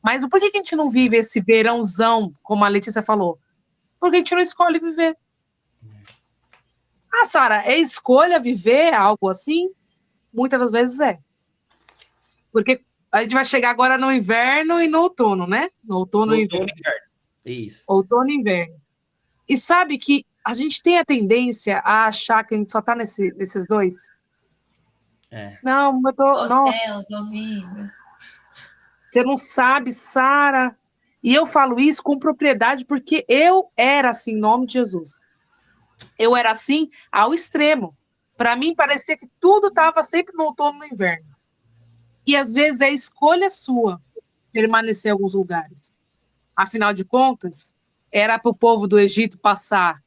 Speaker 1: Mas por que a gente não vive esse verãozão, como a Letícia falou? Porque a gente não escolhe viver. Ah, Sara, é escolha viver algo assim? Muitas das vezes é. Porque a gente vai chegar agora no inverno e no outono, né? No outono e inverno.
Speaker 3: Isso.
Speaker 1: Outono e inverno. E sabe que a gente tem a tendência a achar que a gente só tá nesses dois? Não, eu tô... Nossa.
Speaker 2: Céus, ouvindo.
Speaker 1: Você não sabe, Sara. E eu falo isso com propriedade porque eu era assim, em nome de Jesus. Eu era assim ao extremo. Para mim, parecia que tudo estava sempre no outono e no inverno. E às vezes é escolha sua permanecer em alguns lugares. Afinal de contas, era para o povo do Egito passar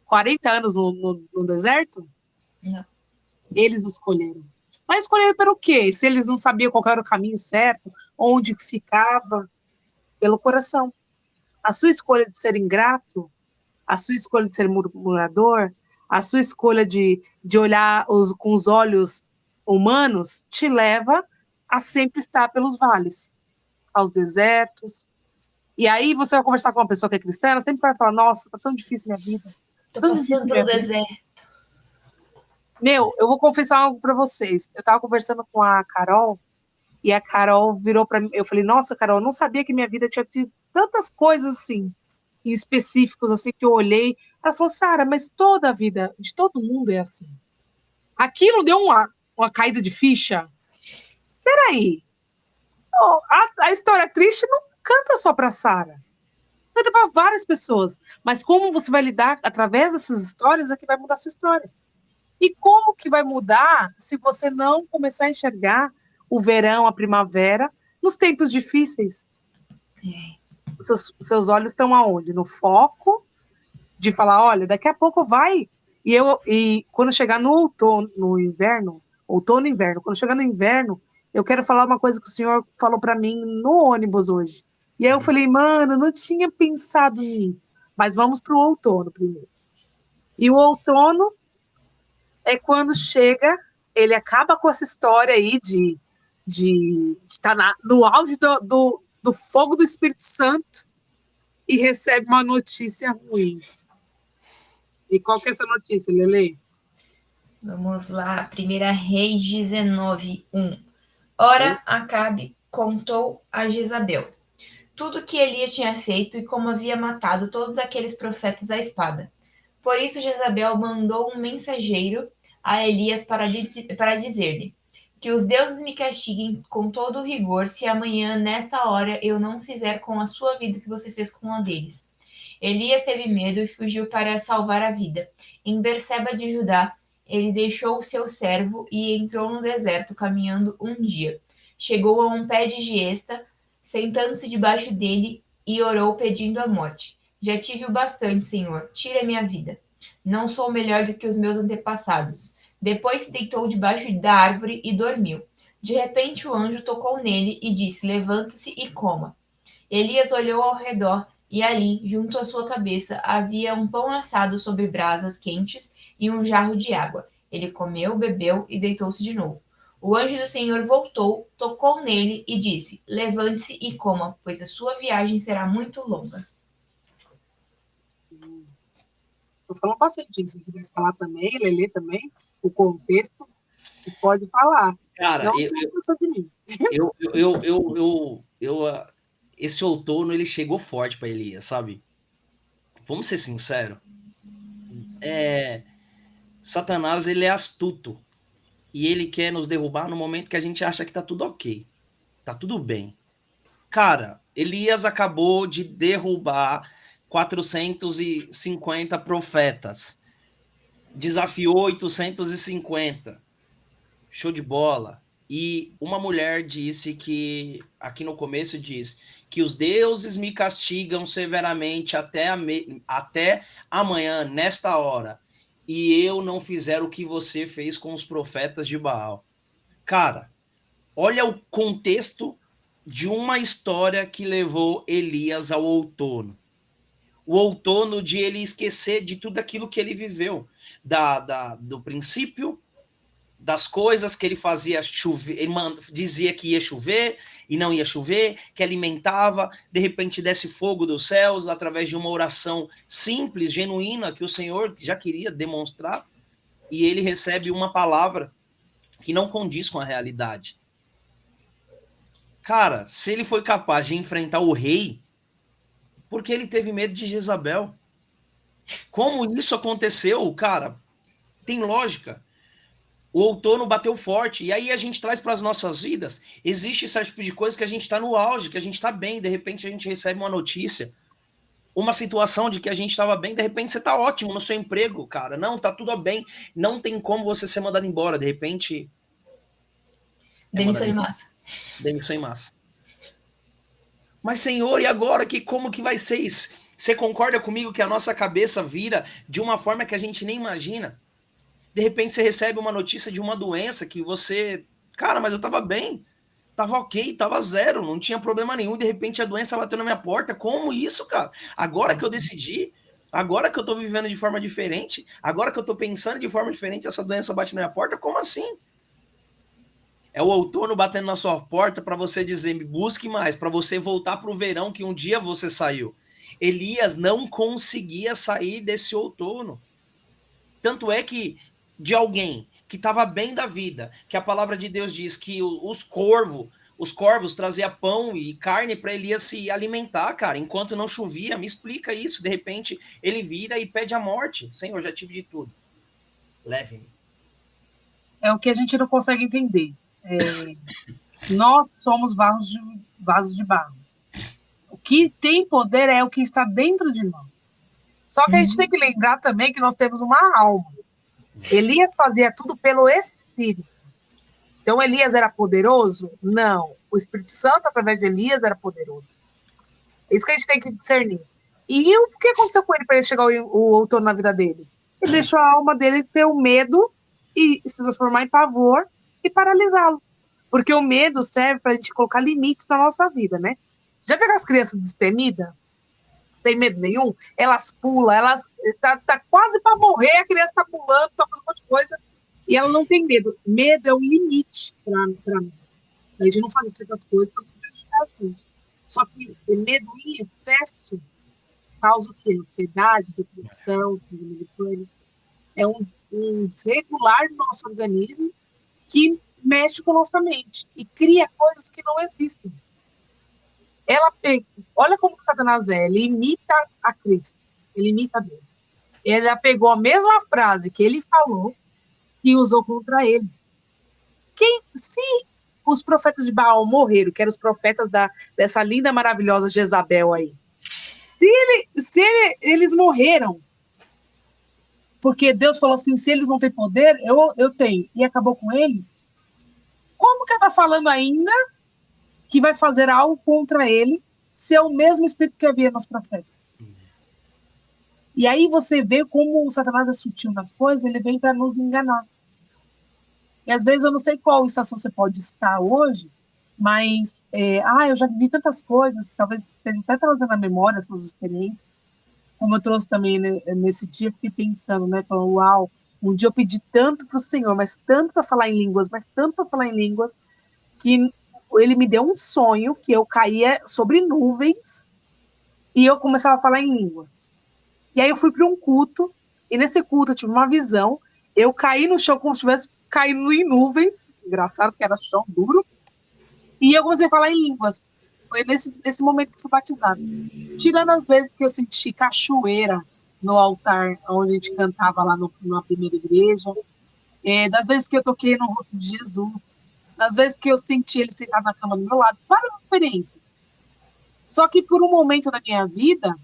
Speaker 1: 40 anos no deserto?
Speaker 2: Não.
Speaker 1: Eles escolheram. Mas escolheram pelo quê? Se eles não sabiam qual era o caminho certo, onde ficava, pelo coração. A sua escolha de ser ingrato, a sua escolha de ser murmurador, a sua escolha de olhar com os olhos humanos, te leva a sempre estar pelos vales, aos desertos. E aí você vai conversar com uma pessoa que é cristã, ela sempre vai falar, nossa, tá tão difícil minha vida.
Speaker 2: Tô
Speaker 1: Tão
Speaker 2: passando
Speaker 1: difícil
Speaker 2: pelo
Speaker 1: minha vida.
Speaker 2: deserto.
Speaker 1: Meu, eu vou confessar algo pra vocês. Eu tava conversando com a Carol, e a Carol virou pra mim, eu falei, nossa, Carol, eu não sabia que minha vida tinha tido tantas coisas assim, em específicos, assim, que eu olhei. Ela falou, Sara, mas toda a vida de todo mundo é assim. Aquilo deu uma caída de ficha? Peraí. Oh, a história triste não canta só pra Sara. Canta pra várias pessoas. Mas como você vai lidar através dessas histórias é que vai mudar a sua história. E como que vai mudar se você não começar a enxergar o verão, a primavera, nos tempos difíceis? Seus olhos estão aonde? No foco de falar, olha, daqui a pouco vai. E quando chegar no outono, no inverno, outono e inverno, quando chegar no inverno, eu quero falar uma coisa que o senhor falou para mim no ônibus hoje. E aí eu falei, mano, eu não tinha pensado nisso. Mas vamos para o outono primeiro. E o outono é quando chega, ele acaba com essa história aí de estar no auge do fogo do Espírito Santo e recebe uma notícia ruim. E qual que é essa notícia, Lele?
Speaker 2: Vamos lá, 1 Reis 19, 1. Ora, Acabe contou a Jezabel tudo que Elias tinha feito e como havia matado todos aqueles profetas à espada. Por isso Jezabel mandou um mensageiro a Elias para dizer-lhe que os deuses me castiguem com todo o rigor se amanhã, nesta hora, eu não fizer com a sua vida o que você fez com a deles. Elias teve medo e fugiu para salvar a vida. Em Berseba de Judá, ele deixou o seu servo e entrou no deserto caminhando um dia. Chegou a um pé de giesta, sentando-se debaixo dele e orou pedindo a morte. Já tive o bastante, Senhor, tira minha vida. Não sou melhor do que os meus antepassados. Depois se deitou debaixo da árvore e dormiu. De repente o anjo tocou nele e disse, levanta-se e coma. Elias olhou ao redor e ali, junto à sua cabeça, havia um pão assado sobre brasas quentes e um jarro de água. Ele comeu, bebeu e deitou-se de novo. O anjo do Senhor voltou, tocou nele e disse, levante-se e coma, pois a sua viagem será muito longa.
Speaker 1: Estou falando bastante. Se quiser falar também, Lele também, o contexto, vocês podem falar.
Speaker 3: Cara,
Speaker 1: não de mim.
Speaker 3: Esse outono, ele chegou forte para Elias, sabe? Vamos ser sinceros. Satanás, ele é astuto. E ele quer nos derrubar no momento que a gente acha que tá tudo ok. Tá tudo bem. Cara, Elias acabou de derrubar 450 profetas. Desafiou 850. Show de bola. E uma mulher disse que, aqui no começo diz, que os deuses me castigam severamente até amanhã, nesta hora, e eu não fizer o que você fez com os profetas de Baal. Cara, olha o contexto de uma história que levou Elias ao outono. O outono de ele esquecer de tudo aquilo que ele viveu, do princípio, das coisas que ele fazia chover, ele dizia que ia chover e não ia chover, que alimentava, de repente desce fogo dos céus através de uma oração simples, genuína, que o Senhor já queria demonstrar, e ele recebe uma palavra que não condiz com a realidade. Cara, se ele foi capaz de enfrentar o rei, porque ele teve medo de Jezabel? Como isso aconteceu, cara? Tem lógica. O outono bateu forte, e aí a gente traz para as nossas vidas, existe esse tipo de coisa que a gente está no auge, que a gente está bem, de repente a gente recebe uma notícia, uma situação de que a gente estava bem, de repente você está ótimo no seu emprego, cara, não, tá tudo bem, não tem como você ser mandado embora, de repente...
Speaker 2: Demissão em massa.
Speaker 3: Demissão em massa. Mas, Senhor, e agora, como que vai ser isso? Você concorda comigo que a nossa cabeça vira de uma forma que a gente nem imagina? De De repente você recebe uma notícia de uma doença que você... Cara, mas eu tava bem, tava ok, tava zero, não tinha problema nenhum. De repente a doença bateu na minha porta. Como isso, cara? Agora que eu decidi, agora que eu tô vivendo de forma diferente, agora que eu tô pensando de forma diferente, essa doença bate na minha porta? Como assim? É o outono batendo na sua porta para você dizer, me busque mais, para você voltar para o verão que um dia você saiu. Elias não conseguia sair desse outono. Tanto é que de alguém que estava bem da vida, que a palavra de Deus diz que os corvos traziam pão e carne para Elias se alimentar, cara, enquanto não chovia. Me explica isso. De repente, ele vira e pede a morte. Senhor, já tive de tudo. Leve-me.
Speaker 1: É o que a gente não consegue entender. Nós somos vasos de barro. O que tem poder é o que está dentro de nós. Só que a gente tem que lembrar também que nós temos uma alma. Elias fazia tudo pelo Espírito. Então, Elias era poderoso? Não. O Espírito Santo, através de Elias, era poderoso. É isso que a gente tem que discernir. E o que aconteceu com ele para ele chegar o outono na vida dele? Ele deixou a alma dele ter o medo e se transformar em pavor e paralisá-lo. Porque o medo serve para a gente colocar limites na nossa vida, né? Você já viu as crianças destemidas? Sem medo nenhum? Elas pulam, elas tá quase para morrer, a criança tá pulando, tá fazendo um monte de coisa, e ela não tem medo. Medo é um limite para nós. A gente não fazer certas coisas para não prejudicar a gente. Só que medo em excesso causa o quê? Ansiedade, depressão, síndrome do pânico. É um desregular do nosso organismo que mexe com a nossa mente e cria coisas que não existem. Olha como que Satanás é, ele imita a Cristo, ele imita a Deus. Ele pegou a mesma frase que ele falou e usou contra ele. Se os profetas de Baal morreram, que eram os profetas dessa linda, maravilhosa Jezabel aí, se eles morreram, porque Deus falou assim, se eles não têm poder, eu tenho, e acabou com eles, como que ela está falando ainda que vai fazer algo contra ele, se é o mesmo espírito que havia nos profetas? E aí você vê como o Satanás é sutil nas coisas, ele vem para nos enganar. E às vezes eu não sei qual estação você pode estar hoje, mas eu já vivi tantas coisas, talvez você esteja até trazendo à memória essas experiências, como eu trouxe também nesse dia, eu fiquei pensando, né, falando, uau, um dia eu pedi tanto para o Senhor, mas tanto para falar em línguas, que ele me deu um sonho que eu caía sobre nuvens e eu começava a falar em línguas. E aí eu fui para um culto, e nesse culto eu tive uma visão, eu caí no chão como se estivesse caindo em nuvens, engraçado porque era chão duro, e eu comecei a falar em línguas. Foi nesse momento que fui batizado. Tirando as vezes que eu senti cachoeira no altar, onde a gente cantava lá na primeira igreja, das vezes que eu toquei no rosto de Jesus, das vezes que eu senti ele sentado na cama do meu lado, várias experiências. Só que por um momento da minha vida,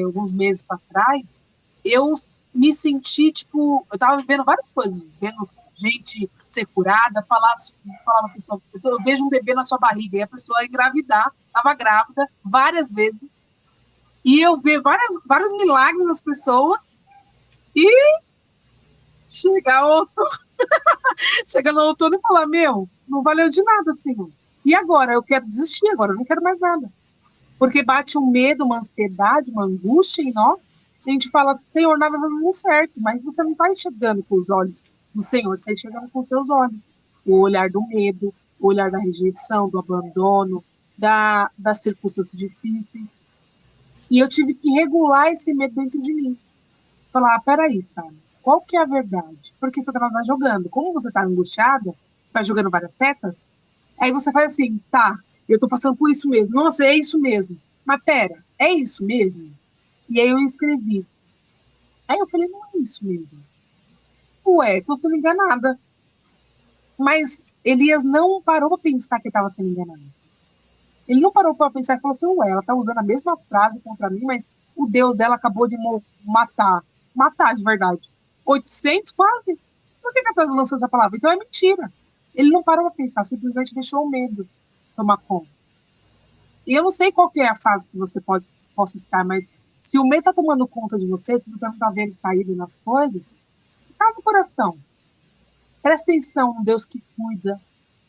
Speaker 1: alguns meses para trás, eu me senti, eu estava vivendo várias coisas, vendo gente ser curada, falar uma pessoa, eu vejo um bebê na sua barriga, e a pessoa engravidar, estava grávida várias vezes, e eu ver vários milagres nas pessoas, e chega no outono e falar, não valeu de nada, Senhor. E agora? Eu quero desistir agora, eu não quero mais nada. Porque bate um medo, uma ansiedade, uma angústia em nós, e a gente fala, Senhor, nada vai dar certo, mas você não está enxergando com os olhos do Senhor, você está enxergando com seus olhos. O olhar do medo, o olhar da rejeição, do abandono, das circunstâncias difíceis. E eu tive que regular esse medo dentro de mim. Falar, peraí, sabe? Qual que é a verdade? Porque Satanás vai jogando. Como você está angustiada, vai jogando várias setas, aí você faz assim, tá, eu tô passando por isso mesmo. Nossa, é isso mesmo. Mas pera, é isso mesmo? E aí eu escrevi. Aí eu falei, não é isso mesmo. Ué, tô sendo enganada. Mas Elias não parou para pensar que estava sendo enganado. Ele não parou para pensar e falou assim, ué, ela tá usando a mesma frase contra mim, mas o Deus dela acabou de matar de verdade. 800 quase? Por que ela tá lançando essa palavra? Então é mentira. Ele não parou para pensar, simplesmente deixou o medo tomar conta. E eu não sei qual que é a fase que você possa estar, mas se o medo tá tomando conta de você, se você não tá vendo saída nas coisas, calma o coração. Presta atenção, um Deus que cuida,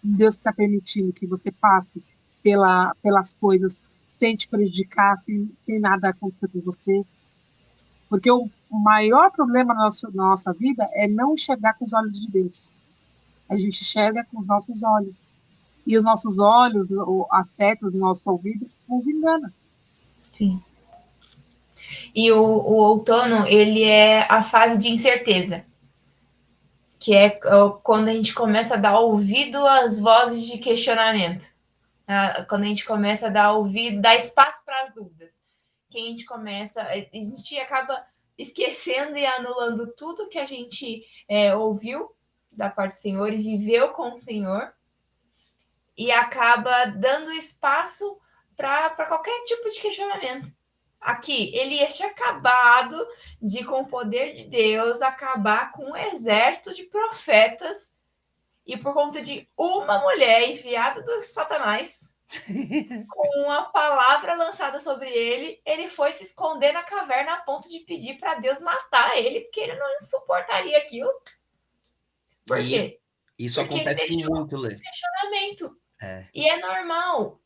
Speaker 1: um Deus que está permitindo que você passe pelas coisas sem te prejudicar, sem nada acontecer com você. Porque o maior problema na nossa vida é não enxergar com os olhos de Deus. A gente enxerga com os nossos olhos. E os nossos olhos, as setas no nosso ouvido, nos engana.
Speaker 2: Sim. E o outono, ele é a fase de incerteza. Que é quando a gente começa a dar ouvido às vozes de questionamento. Quando a gente começa a dar ouvido, dar espaço para as dúvidas. Que a gente acaba esquecendo e anulando tudo que a gente ouviu da parte do Senhor e viveu com o Senhor, e acaba dando espaço para qualquer tipo de questionamento. Aqui, Elias tinha acabado de, com o poder de Deus, acabar com um exército de profetas, e por conta de uma mulher enviada do Satanás, com uma palavra lançada sobre ele, ele foi se esconder na caverna a ponto de pedir para Deus matar ele, porque ele não suportaria aquilo. Por quê?
Speaker 3: Isso porque acontece muito, Lê.
Speaker 2: Questionamento. E é normal.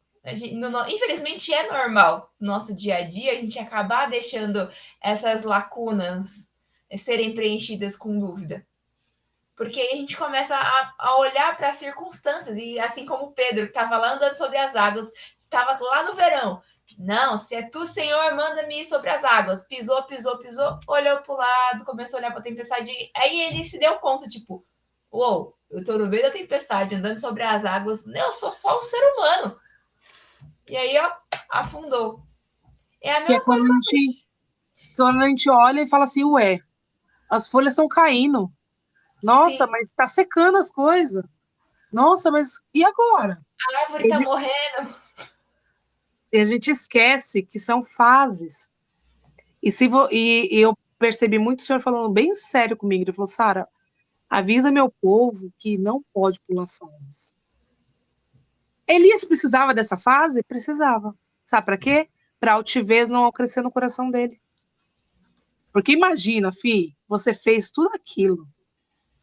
Speaker 2: Infelizmente é normal no nosso dia a dia a gente acabar deixando essas lacunas serem preenchidas com dúvida. Porque aí a gente começa a olhar para as circunstâncias, e assim como Pedro, que estava lá andando sobre as águas, estava lá no verão. Não, se é tu, Senhor, manda-me ir sobre as águas. Pisou, olhou para o lado, começou a olhar para a tempestade. Aí ele se deu conta, tipo, uou, eu estou no meio da tempestade, andando sobre as águas. Eu sou só um ser humano. E aí, ó, afundou. É a mesma coisa
Speaker 1: quando a gente olha e fala assim, ué, as folhas estão caindo. Nossa, sim, mas tá secando as coisas. Nossa, mas e agora?
Speaker 2: A árvore tá morrendo.
Speaker 1: E a gente esquece que são fases. E eu percebi muito o senhor falando bem sério comigo. Ele falou, Sara, avisa meu povo que não pode pular fases. Elias precisava dessa fase? Precisava. Sabe para quê? Para a altivez não crescer no coração dele. Porque imagina, você fez tudo aquilo.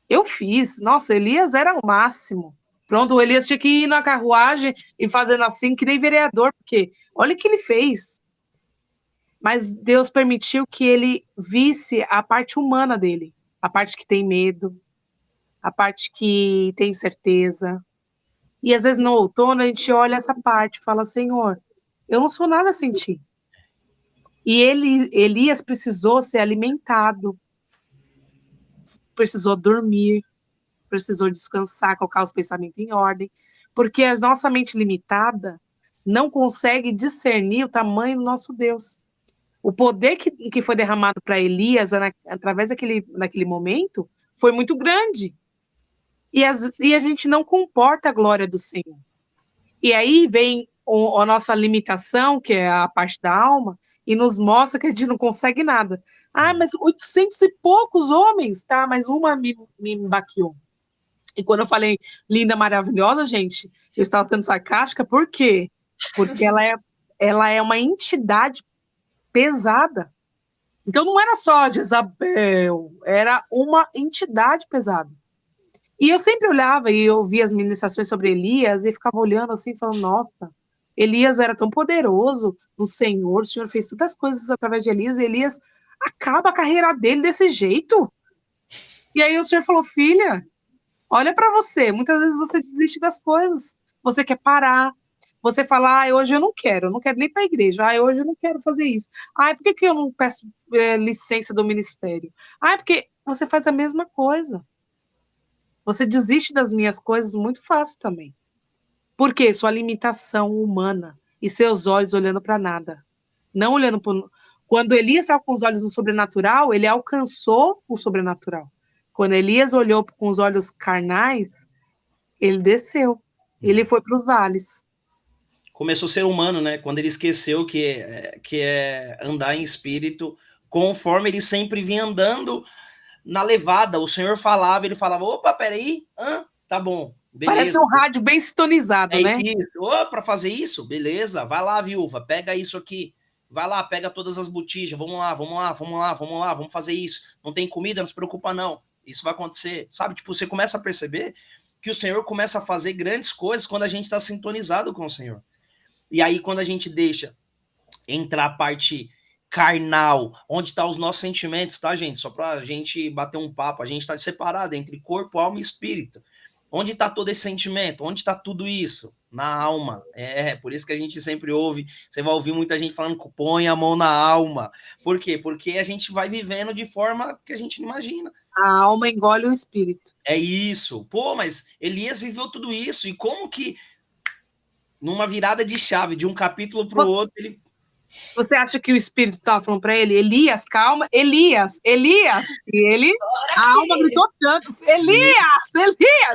Speaker 1: Eu fiz. Nossa, Elias era o máximo. Pronto, o Elias tinha que ir na carruagem e fazendo assim, que nem vereador, porque olha o que ele fez. Mas Deus permitiu que ele visse a parte humana dele, a parte que tem medo, a parte que tem certeza. E às vezes no outono a gente olha essa parte e fala, Senhor, eu não sou nada sem ti. E Elias precisou ser alimentado, precisou dormir, precisou descansar, colocar os pensamentos em ordem, porque a nossa mente limitada não consegue discernir o tamanho do nosso Deus. O poder que foi derramado para Elias através daquele momento foi muito grande. E a gente não comporta a glória do Senhor. E aí vem a nossa limitação, que é a parte da alma, e nos mostra que a gente não consegue nada. Ah, mas 800 e poucos homens, tá? Mas uma me baqueou. E quando eu falei linda, maravilhosa, gente, eu estava sendo sarcástica, por quê? Porque ela é uma entidade pesada. Então não era só Jezabel, era uma entidade pesada. E eu sempre olhava e ouvia as ministrações sobre Elias e ficava olhando assim, falando, nossa, Elias era tão poderoso no Senhor, o Senhor fez tantas coisas através de Elias, e Elias acaba a carreira dele desse jeito. E aí o Senhor falou, filha, olha para você, muitas vezes você desiste das coisas, você quer parar, você fala, hoje eu não quero nem para a igreja, hoje eu não quero fazer isso, por que eu não peço licença do ministério? Porque você faz a mesma coisa. Você desiste das minhas coisas muito fácil também. Por quê? Sua limitação humana e seus olhos olhando para nada. Não olhando para... Quando Elias estava com os olhos no sobrenatural, ele alcançou o sobrenatural. Quando Elias olhou com os olhos carnais, ele desceu. Ele foi para os vales.
Speaker 3: Começou a ser humano, né? Quando ele esqueceu que é andar em espírito, conforme ele sempre vinha andando na levada. O Senhor falava, ele falava, opa, peraí, tá bom, beleza.
Speaker 1: Parece um rádio bem sintonizado, né?
Speaker 3: Isso. Para fazer isso, beleza, vai lá, viúva, pega isso aqui, vai lá, pega todas as botijas, vamos lá, vamos fazer isso, não tem comida, não se preocupa não. isso vai acontecer, sabe? Tipo, você começa a perceber que o Senhor começa a fazer grandes coisas quando a gente está sintonizado com o Senhor. E aí, quando a gente deixa entrar a parte carnal, onde tá os nossos sentimentos, tá, gente? Só pra gente bater um papo, a gente tá separado entre corpo, alma e espírito. Onde tá todo esse sentimento? Onde tá tudo isso? Na alma. Por isso que a gente sempre ouve, você vai ouvir muita gente falando que põe a mão na alma. Por quê? Porque a gente vai vivendo de forma que a gente não imagina.
Speaker 1: A alma engole o espírito.
Speaker 3: É isso. Pô, mas Elias viveu tudo isso. E como que, numa virada de chave, de um capítulo pro outro, ele...
Speaker 1: Você acha que o espírito estava falando para ele, Elias, calma, Elias, Elias, e ele, a alma gritou tanto, Elias,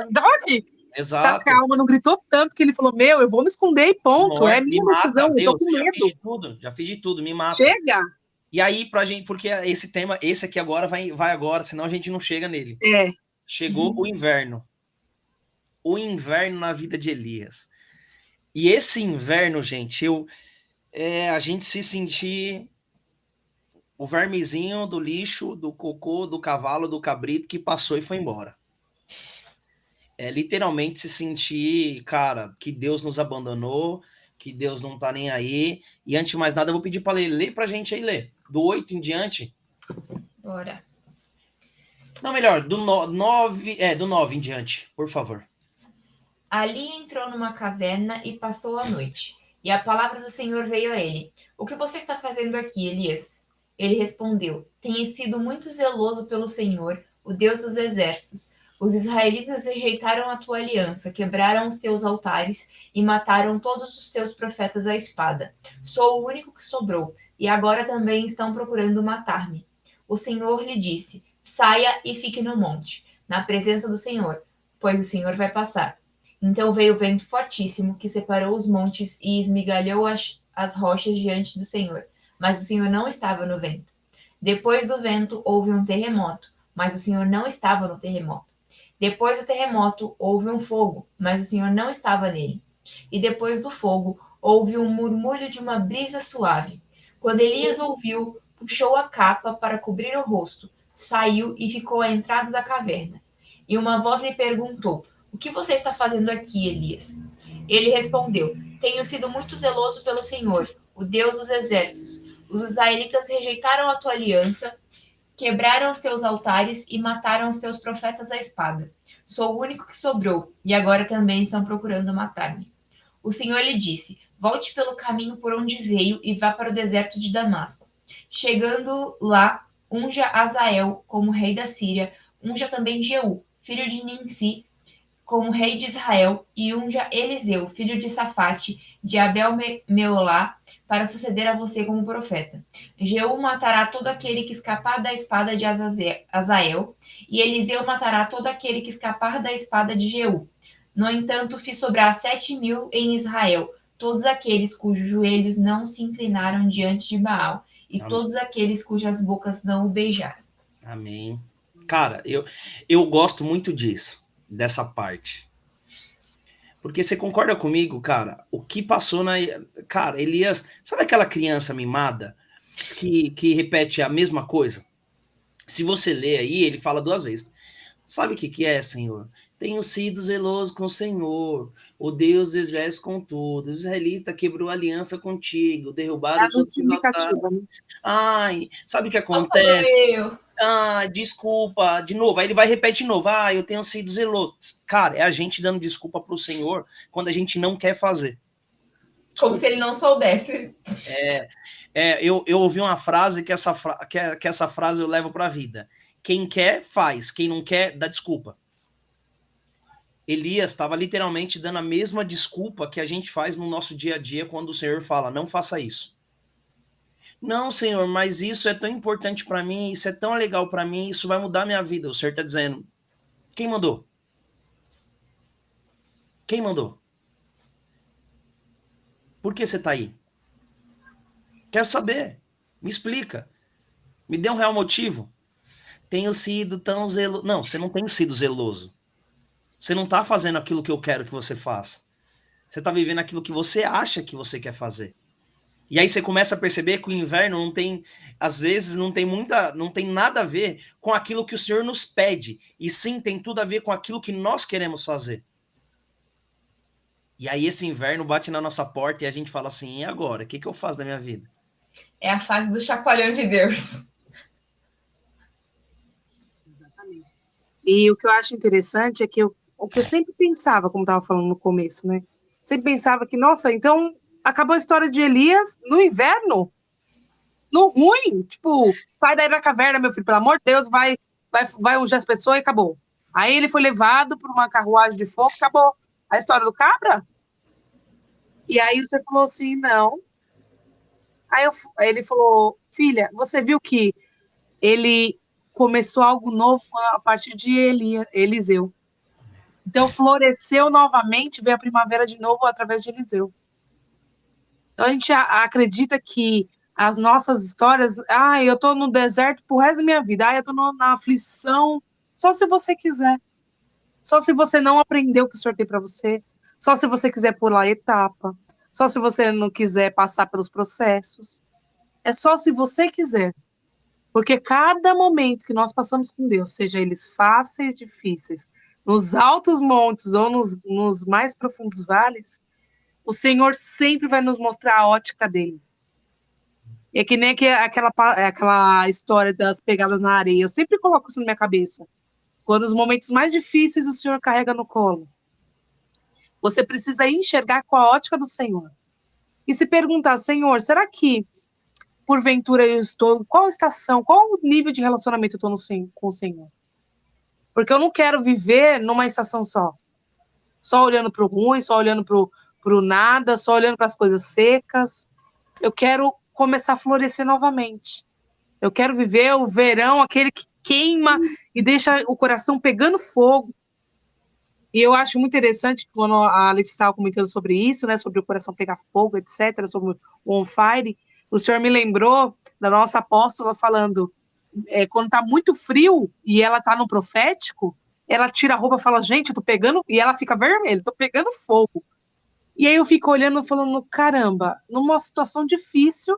Speaker 1: então aqui.
Speaker 3: Exato.
Speaker 1: Você acha que a alma não gritou tanto que ele falou, eu vou me esconder e ponto, é minha decisão,
Speaker 3: Deus,
Speaker 1: eu tô com medo.
Speaker 3: Já fiz de tudo, me mata.
Speaker 1: Chega.
Speaker 3: E aí, pra gente, porque esse tema, esse aqui agora vai agora, senão a gente não chega nele. Chegou o inverno. O inverno na vida de Elias. E esse inverno, gente, a gente se sentir o vermezinho do lixo, do cocô, do cavalo, do cabrito que passou e foi embora. Literalmente se sentir, cara, que Deus nos abandonou, que Deus não tá nem aí. E antes de mais nada, eu vou pedir para ler pra gente aí, ler. Do 8 em diante.
Speaker 2: Bora.
Speaker 3: Não, melhor, do 9 em diante, por favor.
Speaker 2: Ali entrou numa caverna e passou a noite. E a palavra do Senhor veio a ele. O que você está fazendo aqui, Elias? Ele respondeu, tenho sido muito zeloso pelo Senhor, o Deus dos exércitos. Os israelitas rejeitaram a tua aliança, quebraram os teus altares e mataram todos os teus profetas à espada. Sou o único que sobrou, e agora também estão procurando matar-me. O Senhor lhe disse, saia e fique no monte, na presença do Senhor, pois o Senhor vai passar. Então veio o vento fortíssimo, que separou os montes e esmigalhou as rochas diante do Senhor. Mas o Senhor não estava no vento. Depois do vento houve um terremoto, mas o Senhor não estava no terremoto. Depois do terremoto houve um fogo, mas o Senhor não estava nele. E depois do fogo houve um murmúrio de uma brisa suave. Quando Elias ouviu, puxou a capa para cobrir o rosto, saiu e ficou à entrada da caverna. E uma voz lhe perguntou, o que você está fazendo aqui, Elias? Ele respondeu, tenho sido muito zeloso pelo Senhor, o Deus dos exércitos. Os israelitas rejeitaram a tua aliança, quebraram os teus altares e mataram os teus profetas à espada. Sou o único que sobrou, e agora também estão procurando matar-me. O Senhor lhe disse, volte pelo caminho por onde veio e vá para o deserto de Damasco. Chegando lá, unja Azael como rei da Síria, unja também Jeú, filho de Nimsi, como rei de Israel, e unja Eliseu, filho de Safate, de Abel-Meolá, para suceder a você como profeta. Jeú matará todo aquele que escapar da espada de Azael, e Eliseu matará todo aquele que escapar da espada de Jeú. No entanto, fiz sobrar 7.000 em Israel, todos aqueles cujos joelhos não se inclinaram diante de Baal, e
Speaker 3: Amém.
Speaker 2: Todos aqueles cujas bocas não o beijaram.
Speaker 3: Amém. Cara, eu gosto muito disso. Dessa parte. Porque você concorda comigo, cara? O que passou na... Cara, Elias... Sabe aquela criança mimada que repete a mesma coisa? Se você ler aí, ele fala 2 vezes. Sabe o que é, Senhor? Tenho sido zeloso com o Senhor, o Deus dos exércitos com tudo. O israelita quebrou aliança contigo, derrubaram os outros altares.
Speaker 1: Né?
Speaker 3: Ai, sabe o que acontece? Desculpa, de novo, aí ele vai repetir de novo, eu tenho sido zeloso. Cara, é a gente dando desculpa pro Senhor quando a gente não quer fazer.
Speaker 2: Desculpa. Como se ele não soubesse.
Speaker 3: Eu ouvi uma frase que essa frase eu levo pra vida. Quem quer, faz. Quem não quer, dá desculpa. Elias estava literalmente dando a mesma desculpa que a gente faz no nosso dia a dia quando o Senhor fala, não faça isso. Não, Senhor, mas isso é tão importante para mim, isso é tão legal para mim, isso vai mudar minha vida. O Senhor está dizendo, quem mandou? Quem mandou? Por que você está aí? Quero saber. Me explica. Me dê um real motivo. Tenho sido tão zeloso. Não, você não tem sido zeloso. Você não está fazendo aquilo que eu quero que você faça. Você está vivendo aquilo que você acha que você quer fazer. E aí você começa a perceber que o inverno não tem, às vezes, não tem nada a ver com aquilo que o Senhor nos pede, e sim tem tudo a ver com aquilo que nós queremos fazer. E aí esse inverno bate na nossa porta e a gente fala assim, e agora? O que eu faço da minha vida?
Speaker 2: É a fase do chacoalhão de Deus.
Speaker 1: Exatamente. E o que eu acho interessante é que o que eu sempre pensava, como estava falando no começo, né? Sempre pensava que, nossa, então acabou a história de Elias no inverno? No ruim? Tipo, sai daí da caverna, meu filho, pelo amor de Deus, vai ungir as pessoas e acabou. Aí ele foi levado por uma carruagem de fogo, acabou. A história do cabra? E aí você falou assim, não. Aí ele falou, filha, você viu que ele começou algo novo a partir de Eliseu. Então floresceu novamente, veio a primavera de novo através de Eliseu. Então a gente acredita que as nossas histórias, eu tô no deserto pro resto da minha vida, eu tô na aflição, só se você quiser. Só se você não aprendeu o que o Senhor tem para você, só se você quiser pular a etapa, só se você não quiser passar pelos processos. É só se você quiser. Porque cada momento que nós passamos com Deus, seja eles fáceis, difíceis, nos altos montes ou nos mais profundos vales, o Senhor sempre vai nos mostrar a ótica dele. É que nem aquela história das pegadas na areia. Eu sempre coloco isso na minha cabeça. Quando os momentos mais difíceis o Senhor carrega no colo. Você precisa enxergar com a ótica do Senhor. E se perguntar, Senhor, será que porventura eu estou em qual estação, qual nível de relacionamento eu estou com o Senhor? Porque eu não quero viver numa estação só olhando para o ruim, só olhando para o nada, só olhando para as coisas secas. Eu quero começar a florescer novamente. Eu quero viver o verão, aquele que queima e deixa o coração pegando fogo. E eu acho muito interessante quando a Letícia estava comentando sobre isso, né, sobre o coração pegar fogo, etc., sobre o on fire, o senhor me lembrou da nossa apóstola falando, quando está muito frio e ela está no profético, ela tira a roupa e fala, gente, eu tô pegando, e ela fica vermelha, tô pegando fogo. E aí eu fico olhando, falando, caramba, numa situação difícil,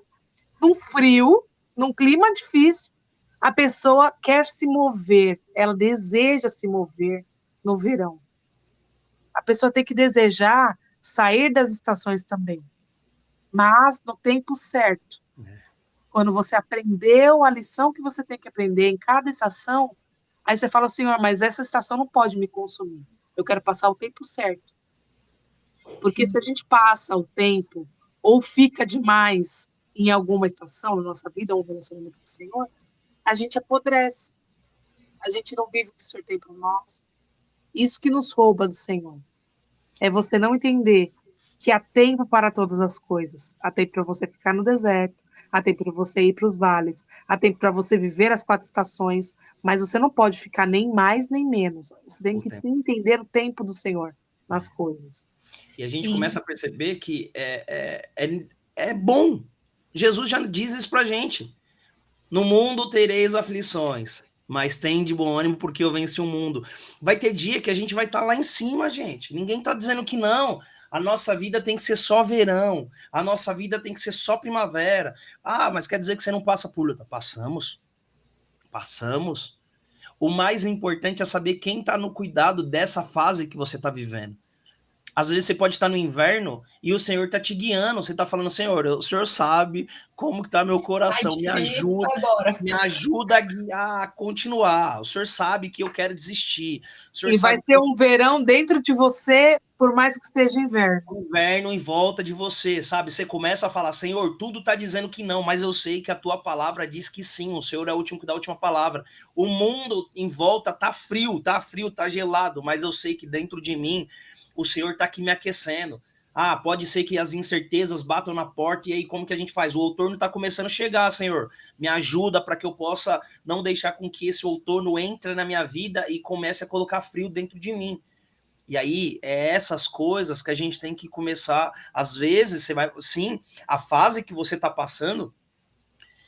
Speaker 1: num frio, num clima difícil, a pessoa quer se mover, ela deseja se mover no verão. A pessoa tem que desejar sair das estações também, mas no tempo certo. Quando você aprendeu a lição que você tem que aprender em cada estação, aí você fala, Senhor, mas essa estação não pode me consumir. Eu quero passar o tempo certo. Porque se a gente passa o tempo ou fica demais em alguma estação na nossa vida, ou um relacionamento com o Senhor, a gente apodrece. A gente não vive o que o Senhor tem para nós. Isso que nos rouba do Senhor. É você não entender que há tempo para todas as coisas. Há tempo para você ficar no deserto, há tempo para você ir para os vales, há tempo para você viver as 4 estações, mas você não pode ficar nem mais nem menos. Você tem que entender o tempo do Senhor nas coisas.
Speaker 3: E a gente começa a perceber que é bom. Jesus já diz isso pra gente. No mundo tereis aflições, mas tem de bom ânimo porque eu venci o mundo. Vai ter dia que a gente vai estar lá em cima, gente. Ninguém tá dizendo que não. A nossa vida tem que ser só verão. A nossa vida tem que ser só primavera. Ah, mas quer dizer que você não passa por luta? Passamos. Passamos. O mais importante é saber quem tá no cuidado dessa fase que você tá vivendo. Às vezes você pode estar no inverno e o Senhor está te guiando. Você está falando, Senhor, o Senhor sabe como que está meu coração. Me ajuda a guiar, a continuar. O Senhor sabe que eu quero desistir.
Speaker 1: E vai ser um verão dentro de você, por mais que esteja inverno.
Speaker 3: Inverno em volta de você, sabe? Você começa a falar, Senhor, tudo está dizendo que não, mas eu sei que a tua palavra diz que sim. O Senhor é o último que dá a última palavra. O mundo em volta tá frio, tá gelado, mas eu sei que dentro de mim o Senhor está aqui me aquecendo. Ah, pode ser que as incertezas batam na porta, e aí como que a gente faz? O outono está começando a chegar, Senhor. Me ajuda para que eu possa não deixar com que esse outono entre na minha vida e comece a colocar frio dentro de mim. E aí, é essas coisas que a gente tem que começar. Às vezes, você vai... Sim, a fase que você está passando,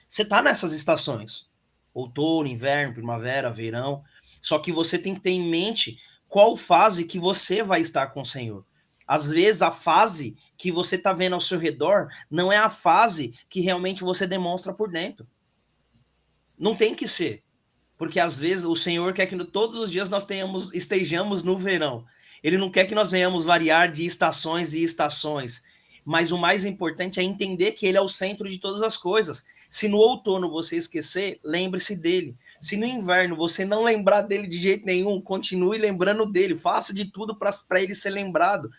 Speaker 3: você está nessas estações. Outono, inverno, primavera, verão. Só que você tem que ter em mente qual fase que você vai estar com o Senhor. Às vezes, a fase que você está vendo ao seu redor não é a fase que realmente você demonstra por dentro. Não tem que ser. Porque, às vezes, o Senhor quer que todos os dias nós estejamos no verão. Ele não quer que nós venhamos variar de estações e estações. Mas o mais importante é entender que ele é o centro de todas as coisas. Se no outono você esquecer, lembre-se dele. Se no inverno você não lembrar dele de jeito nenhum, continue lembrando dele. Faça de tudo para ele ser lembrado.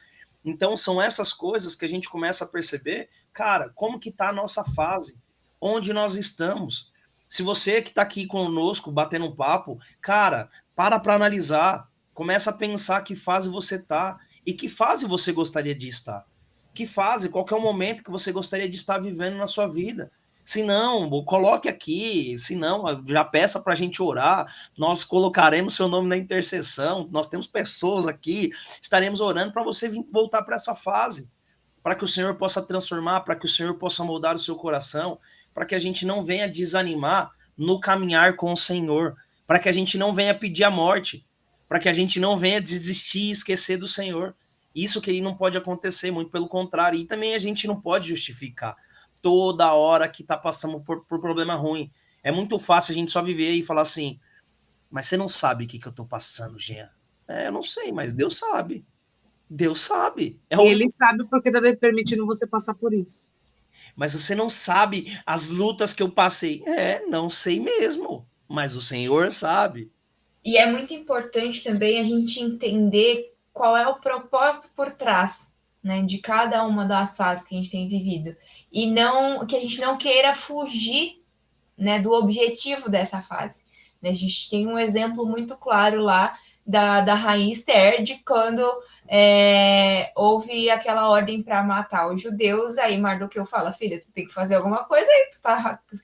Speaker 3: Então, são essas coisas que a gente começa a perceber, cara, como que está a nossa fase? Onde nós estamos? Se você que está aqui conosco, batendo um papo, cara, para analisar. Começa a pensar que fase você está e que fase você gostaria de estar. Que fase, qual que é o momento que você gostaria de estar vivendo na sua vida. Se não, coloque aqui. Se não, já peça para a gente orar. Nós colocaremos seu nome na intercessão. Nós temos pessoas aqui. Estaremos orando para você voltar para essa fase. Para que o Senhor possa transformar, para que o Senhor possa moldar o seu coração. Para que a gente não venha desanimar no caminhar com o Senhor. Para que a gente não venha pedir a morte. Para que a gente não venha desistir e esquecer do Senhor. Isso que não pode acontecer, muito pelo contrário. E também a gente não pode justificar toda hora que está passando por problema ruim. É muito fácil a gente só viver e falar assim, mas você não sabe o que eu estou passando, Jean. Eu não sei, mas Deus sabe. Deus sabe.
Speaker 1: Ele sabe porque está permitindo você passar por isso.
Speaker 3: Mas você não sabe as lutas que eu passei. Não sei mesmo. Mas o Senhor sabe.
Speaker 2: E é muito importante também a gente entender qual é o propósito por trás, né, de cada uma das fases que a gente tem vivido. E não que a gente não queira fugir, né, do objetivo dessa fase. A gente tem um exemplo muito claro lá da rainha Esther, de quando houve aquela ordem para matar os judeus, aí Mardoqueu fala, filha, tu tem que fazer alguma coisa aí,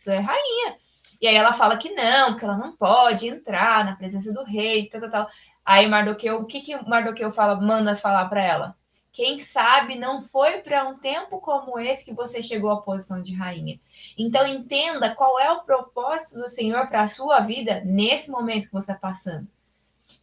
Speaker 2: tu é rainha. E aí ela fala que não, que ela não pode entrar na presença do rei, tal. Aí Mardoqueu, o que Mardoqueu manda falar para ela? Quem sabe não foi para um tempo como esse que você chegou à posição de rainha. Então entenda qual é o propósito do Senhor para a sua vida nesse momento que você está passando.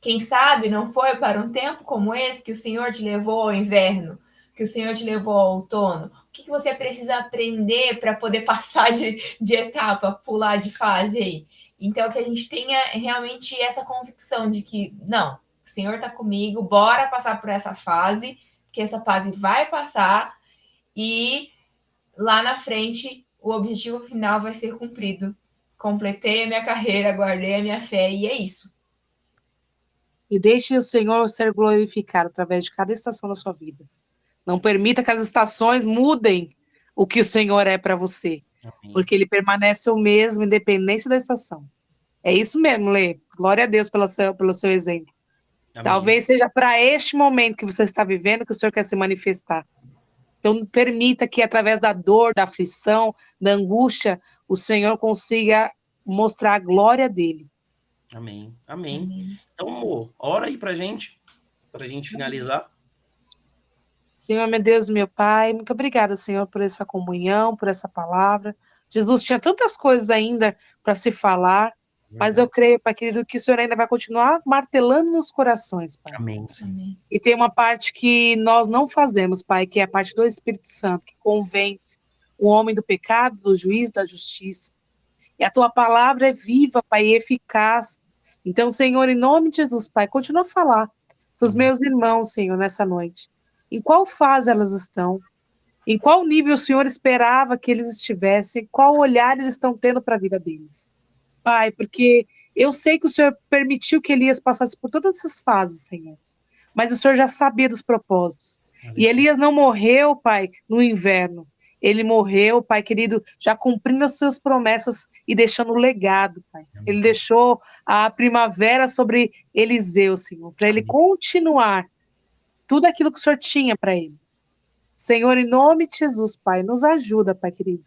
Speaker 2: Quem sabe não foi para um tempo como esse que o Senhor te levou ao inverno, que o Senhor te levou ao outono. O que você precisa aprender para poder passar de etapa, pular de fase aí? Então, que a gente tenha realmente essa convicção de que, não, o Senhor está comigo, bora passar por essa fase, que essa fase vai passar e lá na frente o objetivo final vai ser cumprido. Completei a minha carreira, guardei a minha fé e é isso.
Speaker 1: E deixe o Senhor ser glorificado através de cada estação da sua vida. Não permita que as estações mudem o que o Senhor é para você. Amém. Porque ele permanece o mesmo, independente da estação. É isso mesmo, Lê. Glória a Deus pelo seu exemplo. Amém. Talvez seja para este momento que você está vivendo que o Senhor quer se manifestar. Então, permita que através da dor, da aflição, da angústia, o Senhor consiga mostrar a glória dele.
Speaker 3: Amém. Amém. Amém. Então, amor, ora aí pra gente finalizar.
Speaker 1: Senhor, meu Deus, meu Pai, muito obrigada, Senhor, por essa comunhão, por essa palavra. Jesus, tinha tantas coisas ainda para se falar, mas eu creio, Pai querido, que o Senhor ainda vai continuar martelando nos corações, Pai.
Speaker 3: Amém, Senhor.
Speaker 1: E tem uma parte que nós não fazemos, Pai, que é a parte do Espírito Santo, que convence o homem do pecado, do juízo, da justiça. E a tua palavra é viva, Pai, e eficaz. Então, Senhor, em nome de Jesus, Pai, continua a falar para os meus irmãos, Senhor, nessa noite. Em qual fase elas estão? Em qual nível o Senhor esperava que eles estivessem? Qual olhar eles estão tendo para a vida deles? Pai, porque eu sei que o Senhor permitiu que Elias passasse por todas essas fases, Senhor. Mas o Senhor já sabia dos propósitos. E Elias não morreu, Pai, no inverno. Ele morreu, Pai querido, já cumprindo as suas promessas e deixando o legado, Pai. Ele deixou a primavera sobre Eliseu, Senhor, para ele continuar tudo aquilo que o Senhor tinha para ele. Senhor, em nome de Jesus, Pai, nos ajuda, Pai querido,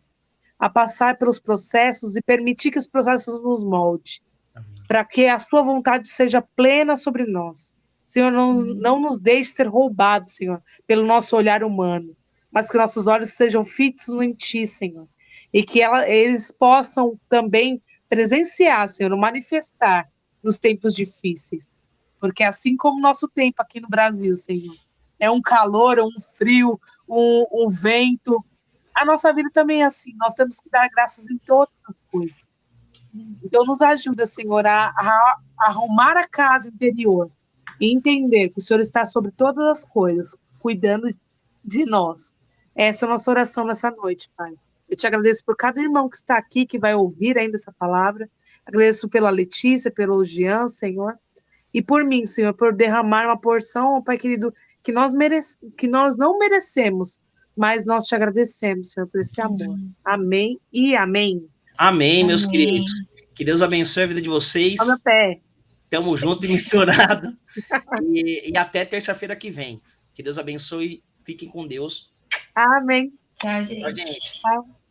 Speaker 1: a passar pelos processos e permitir que os processos nos molde, para que a sua vontade seja plena sobre nós. Senhor, não nos deixe ser roubados, Senhor, pelo nosso olhar humano, mas que nossos olhos sejam fitos em Ti, Senhor, e que eles possam também presenciar, Senhor, manifestar nos tempos difíceis, porque assim como o nosso tempo aqui no Brasil, Senhor, é um calor, um frio, um vento. A nossa vida também é assim, nós temos que dar graças em todas as coisas. Então, nos ajuda, Senhor, a arrumar a casa interior e entender que o Senhor está sobre todas as coisas, cuidando de nós. Essa é a nossa oração nessa noite, Pai. Eu te agradeço por cada irmão que está aqui, que vai ouvir ainda essa palavra. Agradeço pela Letícia, pelo Jean, Senhor. E por mim, Senhor, por derramar uma porção, Pai querido, que nós não merecemos, mas nós te agradecemos, Senhor, por esse amor. Amém e amém.
Speaker 3: Amém, meus queridos. Que Deus abençoe a vida de vocês.
Speaker 1: Olha o pé.
Speaker 3: Tamo junto e misturado. E até terça-feira que vem. Que Deus abençoe. Fiquem com Deus.
Speaker 1: Amém.
Speaker 2: Tchau, gente.
Speaker 3: Tchau, gente.
Speaker 1: Tchau.